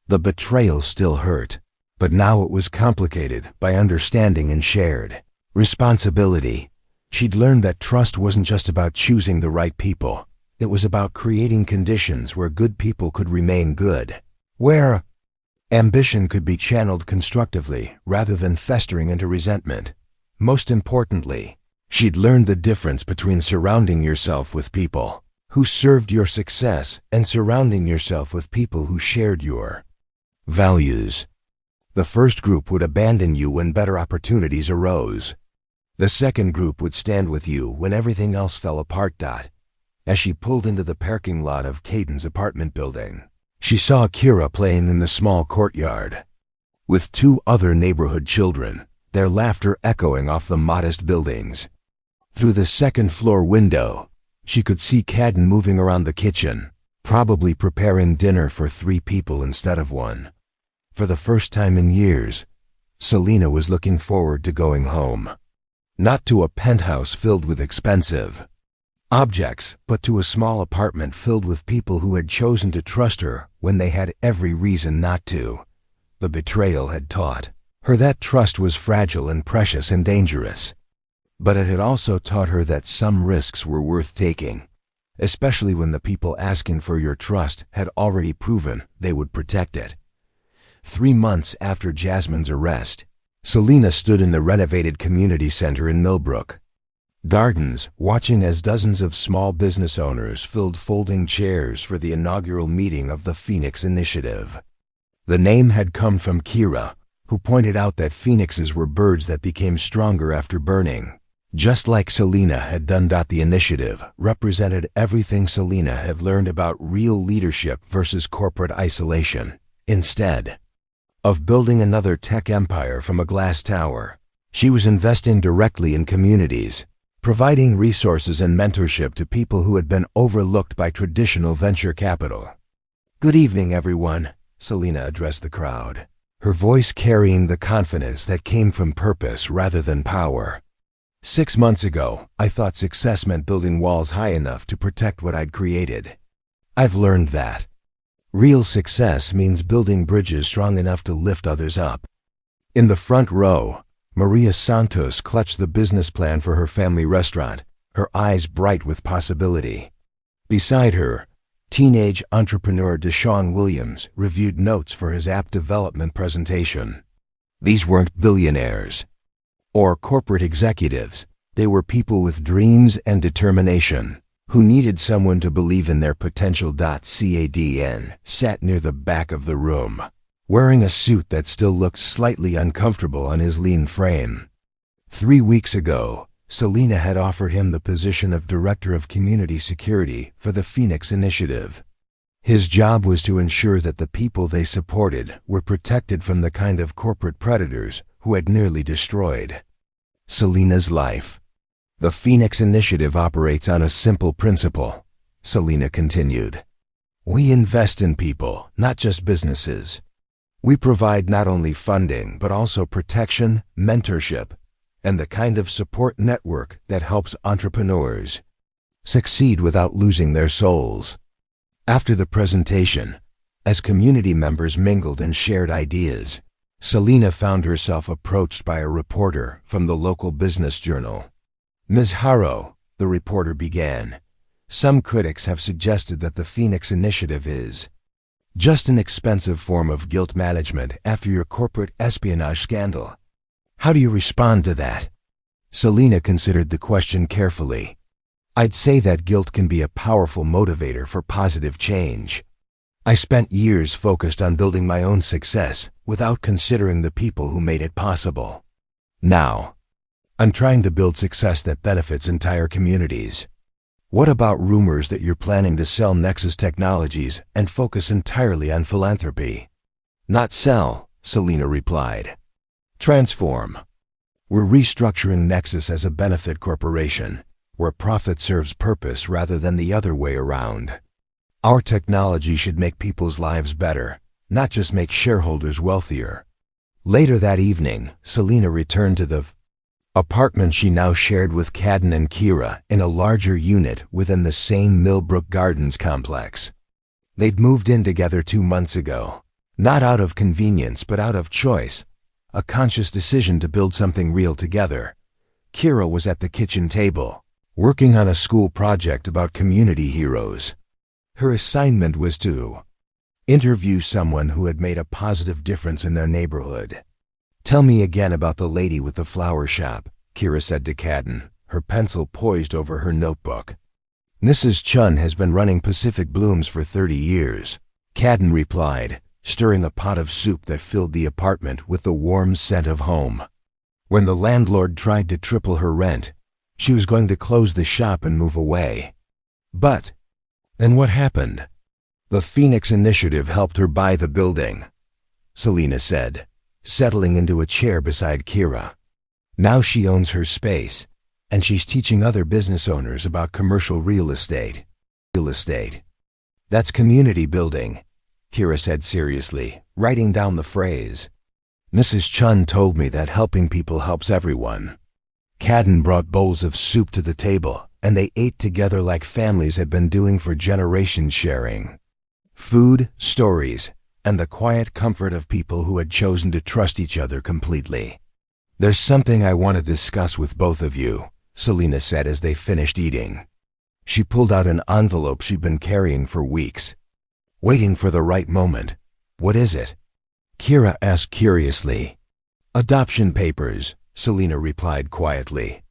The betrayal still hurt, but now it was complicated by understanding and shared responsibility. She'd learned that trust wasn't just about choosing the right people. It was about creating conditions where good people could remain good, where ambition could be channeled constructively rather than festering into resentment. Most importantly, she'd learned the difference between surrounding yourself with people who served your success and surrounding yourself with people who shared your values. The first group would abandon you when better opportunities arose. The second group would stand with you when everything else fell apart. As she pulled into the parking lot of Caden's apartment building, she saw Kira playing in the small courtyard with two other neighborhood children, their laughter echoing off the modest buildings. Through the second-floor window, she could see Caden moving around the kitchen, probably preparing dinner for 3 people instead of 1. For the first time in years, Selena was looking forward to going home. Not to a penthouse filled with expensive objects, but to a small apartment filled with people who had chosen to trust her when they had every reason not to. The betrayal had taught her that trust was fragile and precious and dangerous. But it had also taught her that some risks were worth taking, especially when the people asking for your trust had already proven they would protect it. 3 months after Jasmine's arrest, Selena stood in the renovated community center in Millbrook Gardens, watching as dozens of small business owners filled folding chairs for the inaugural meeting of the Phoenix Initiative. The name had come from Kira, who pointed out that phoenixes were birds that became stronger after burning. Just like Selena had done. The initiative represented everything Selena had learned about real leadership versus corporate isolation. Instead of building another tech empire from a glass tower, she was investing directly in communities, providing resources and mentorship to people who had been overlooked by traditional venture capital. "Good evening, everyone," Selena addressed the crowd, her voice carrying the confidence that came from purpose rather than power. 6 months ago, I thought success meant building walls high enough to protect what I'd created. I've learned that real success means building bridges strong enough to lift others up. In the front row, Maria Santos clutched the business plan for her family restaurant, her eyes bright with possibility. Beside her, teenage entrepreneur Deshaun Williams reviewed notes for his app development presentation. These weren't billionaires or corporate executives. They were people with dreams and determination, who needed someone to believe in their potential. Cadn sat near the back of the room, wearing a suit that still looked slightly uncomfortable on his lean frame. 3 weeks ago, Selena had offered him the position of Director of Community Security for the Phoenix Initiative. His job was to ensure that the people they supported were protected from the kind of corporate predators who had nearly destroyed Selena's life. "The Phoenix Initiative operates on a simple principle," Selena continued. "We invest in people, not just businesses. We provide not only funding, but also protection, mentorship, and the kind of support network that helps entrepreneurs succeed without losing their souls." After the presentation, as community members mingled and shared ideas, Selena found herself approached by a reporter from the local business journal. "Ms. Haro," the reporter began, "some critics have suggested that the Phoenix Initiative is just an expensive form of guilt management after your corporate espionage scandal. How do you respond to that?" Selena considered the question carefully. "I'd say that guilt can be a powerful motivator for positive change. I spent years focused on building my own success without considering the people who made it possible. Now, I'm trying to build success that benefits entire communities. What about rumors that you're planning to sell Nexus Technologies and focus entirely on philanthropy?" "Not sell," Selena replied. "Transform. We're restructuring Nexus as a benefit corporation, where profit serves purpose rather than the other way around. Our technology should make people's lives better, not just make shareholders wealthier." Later that evening, Selena returned to the apartment she now shared with Cadden and Kira in a larger unit within the same Millbrook Gardens complex. They'd moved in together 2 months ago, not out of convenience but out of choice, a conscious decision to build something real together. Kira was at the kitchen table, working on a school project about community heroes. Her assignment was to interview someone who had made a positive difference in their neighborhood. "Tell me again about the lady with the flower shop," Kira said to Cadden, her pencil poised over her notebook. "Mrs. Chun has been running Pacific Blooms for 30 years, Cadden replied, stirring a pot of soup that filled the apartment with the warm scent of home. When the landlord tried to triple her rent, she was going to close the shop and move away. But then what happened? The Phoenix Initiative helped her buy the building, Selena said, settling into a chair beside Kira. Now she owns her space, and she's teaching other business owners about commercial real estate. That's community building, Kira said seriously, writing down the phrase. Mrs. Chun told me that helping people helps everyone. Cadden brought bowls of soup to the table, and they ate together like families had been doing for generations, sharing food, stories, and the quiet comfort of people who had chosen to trust each other completely. There's something I want to discuss with both of you, Selena said as they finished eating. She pulled out an envelope she'd been carrying for weeks, waiting for the right moment. What is it? Kira asked curiously. Adoption papers, Selena replied quietly.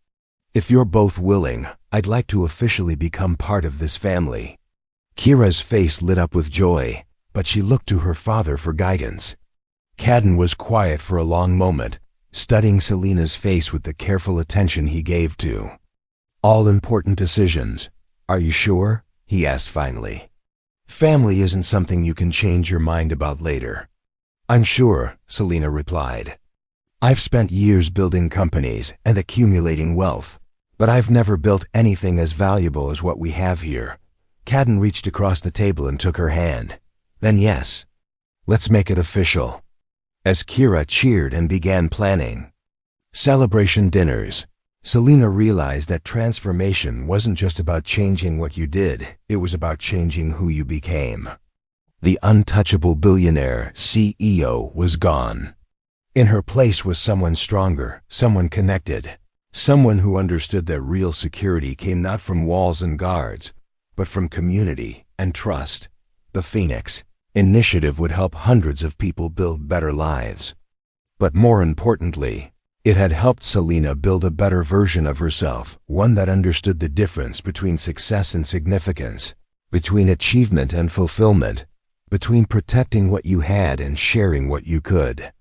If you're both willing, I'd like to officially become part of this family. Kira's face lit up with joy, but she looked to her father for guidance. Cadden was quiet for a long moment, studying Selena's face with the careful attention he gave to all important decisions. Are you sure? He asked finally. Family isn't something you can change your mind about later. I'm sure, Selena replied. I've spent years building companies and accumulating wealth, but I've never built anything as valuable as what we have here. Cadden reached across the table and took her hand. Then yes, let's make it official. As Kira cheered and began planning celebration dinners, Selena realized that transformation wasn't just about changing what you did, it was about changing who you became. The untouchable billionaire CEO was gone. In her place was someone stronger, someone connected, someone who understood that real security came not from walls and guards, but from community and trust. The Phoenix Initiative would help hundreds of people build better lives. But more importantly, it had helped Selena build a better version of herself, one that understood the difference between success and significance, between achievement and fulfillment, between protecting what you had and sharing what you could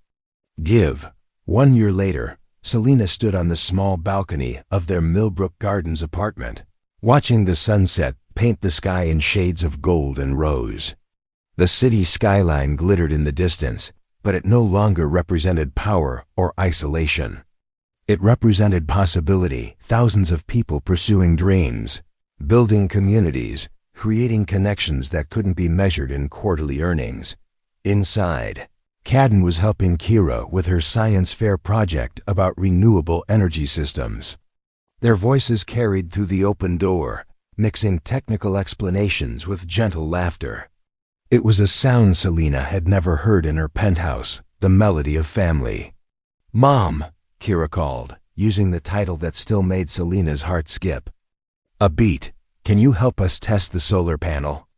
give. 1 year later, Selena stood on the small balcony of their Millbrook Gardens apartment, watching the sunset paint the sky in shades of gold and rose. The city skyline glittered in the distance, but it no longer represented power or isolation. It represented possibility, thousands of people pursuing dreams, building communities, creating connections that couldn't be measured in quarterly earnings. Inside, Cadden was helping Kira with her science fair project about renewable energy systems. Their voices carried through the open door, mixing technical explanations with gentle laughter. It was a sound Selena had never heard in her penthouse, the melody of family. Mom, Kira called, using the title that still made Selena's heart skip. A beat. Can you help us test the solar panel?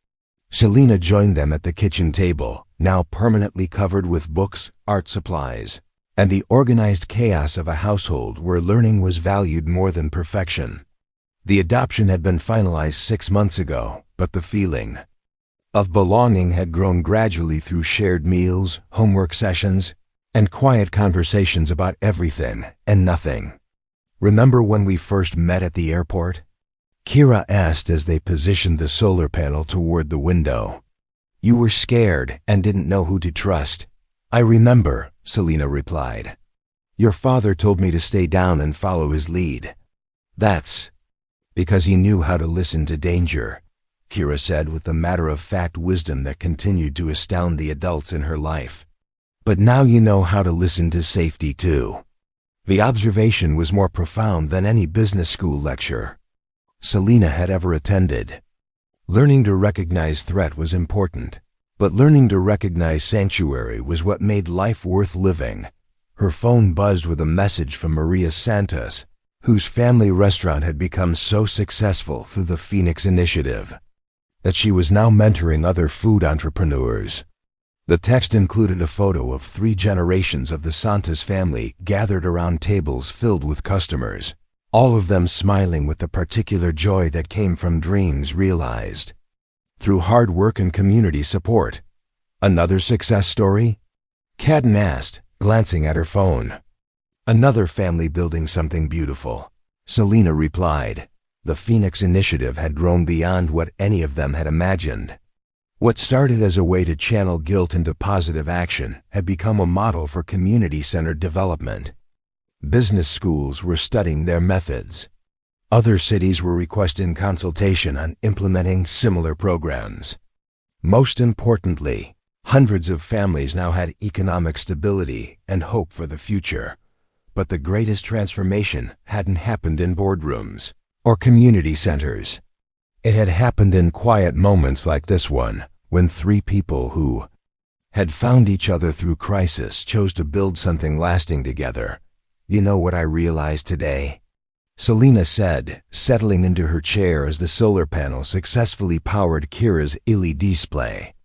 Selena joined them at the kitchen table, now permanently covered with books, art supplies, and the organized chaos of a household where learning was valued more than perfection. The adoption had been finalized 6 months ago, but the feeling of belonging had grown gradually through shared meals, homework sessions, and quiet conversations about everything and nothing. Remember when we first met at the airport? Kira asked as they positioned the solar panel toward the window. You were scared and didn't know who to trust. I remember, Selena replied. Your father told me to stay down and follow his lead. That's because he knew how to listen to danger, Kira said with the matter-of-fact wisdom that continued to astound the adults in her life. But now you know how to listen to safety too. The observation was more profound than any business school lecture Selena had ever attended. Learning to recognize threat was important, but learning to recognize sanctuary was what made life worth living. Her phone buzzed with a message from Maria Santos, whose family restaurant had become so successful through the Phoenix Initiative that she was now mentoring other food entrepreneurs. The text included a photo of 3 generations of the Santos family gathered around tables filled with customers, all of them smiling with the particular joy that came from dreams realized through hard work and community support. Another success story? Cadden asked, glancing at her phone. Another family building something beautiful, Selena replied. The Phoenix Initiative had grown beyond what any of them had imagined. What started as a way to channel guilt into positive action had become a model for community-centered development. Business schools were studying their methods. Other cities were requesting consultation on implementing similar programs. Most importantly, hundreds of families now had economic stability and hope for the future. But the greatest transformation hadn't happened in boardrooms or community centers. It had happened in quiet moments like this one, when three people who had found each other through crisis chose to build something lasting together. You know what I realized today? Selena said, settling into her chair as the solar panel successfully powered Kira's LED display.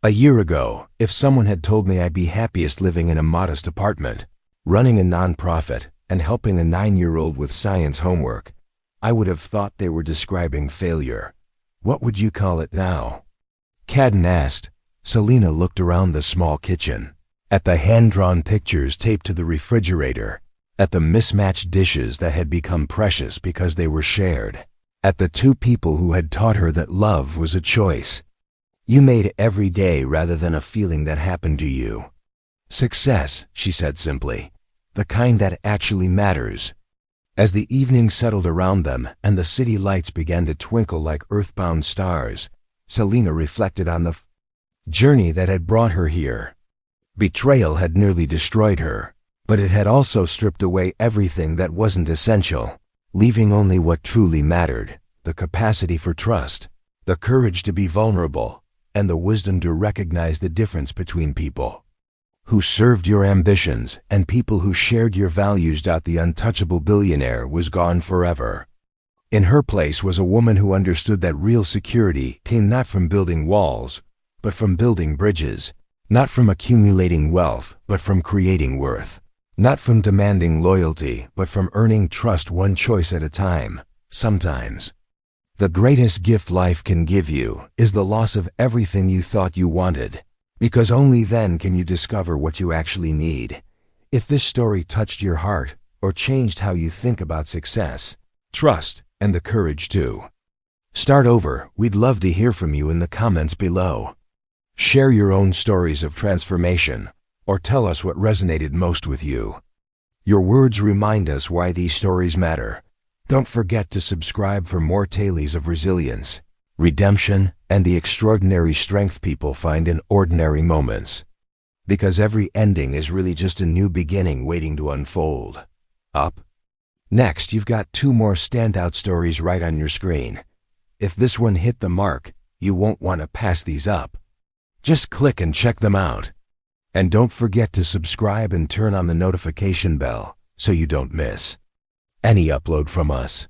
A year ago, if someone had told me I'd be happiest living in a modest apartment, running a nonprofit, and helping a 9-year-old with science homework, I would have thought they were describing failure. What would you call it now? Cadden asked. Selena looked around the small kitchen, at the hand-drawn pictures taped to the refrigerator, at the mismatched dishes that had become precious because they were shared, at the two people who had taught her that love was a choice. You made every day rather than a feeling that happened to you. Success, she said simply, the kind that actually matters. As the evening settled around them and the city lights began to twinkle like earthbound stars, Selena reflected on the journey that had brought her here. Betrayal had nearly destroyed her, but it had also stripped away everything that wasn't essential, leaving only what truly mattered: the capacity for trust, the courage to be vulnerable, and the wisdom to recognize the difference between people who served your ambitions and people who shared your values. The untouchable billionaire was gone forever. In her place was a woman who understood that real security came not from building walls, but from building bridges, not from accumulating wealth, but from creating worth, not from demanding loyalty, but from earning trust one choice at a time. Sometimes, the greatest gift life can give you is the loss of everything you thought you wanted, because only then can you discover what you actually need. If this story touched your heart or changed how you think about success, trust, and the courage to start over, we'd love to hear from you in the comments below. Share your own stories of transformation, or tell us what resonated most with you. Your words remind us why these stories matter. Don't forget to subscribe for more tales of resilience, redemption, and the extraordinary strength people find in ordinary moments. Because every ending is really just a new beginning waiting to unfold. Up next, you've got 2 more standout stories right on your screen. If this one hit the mark, you won't want to pass these up. Just click and check them out. And don't forget to subscribe and turn on the notification bell so you don't miss any upload from us.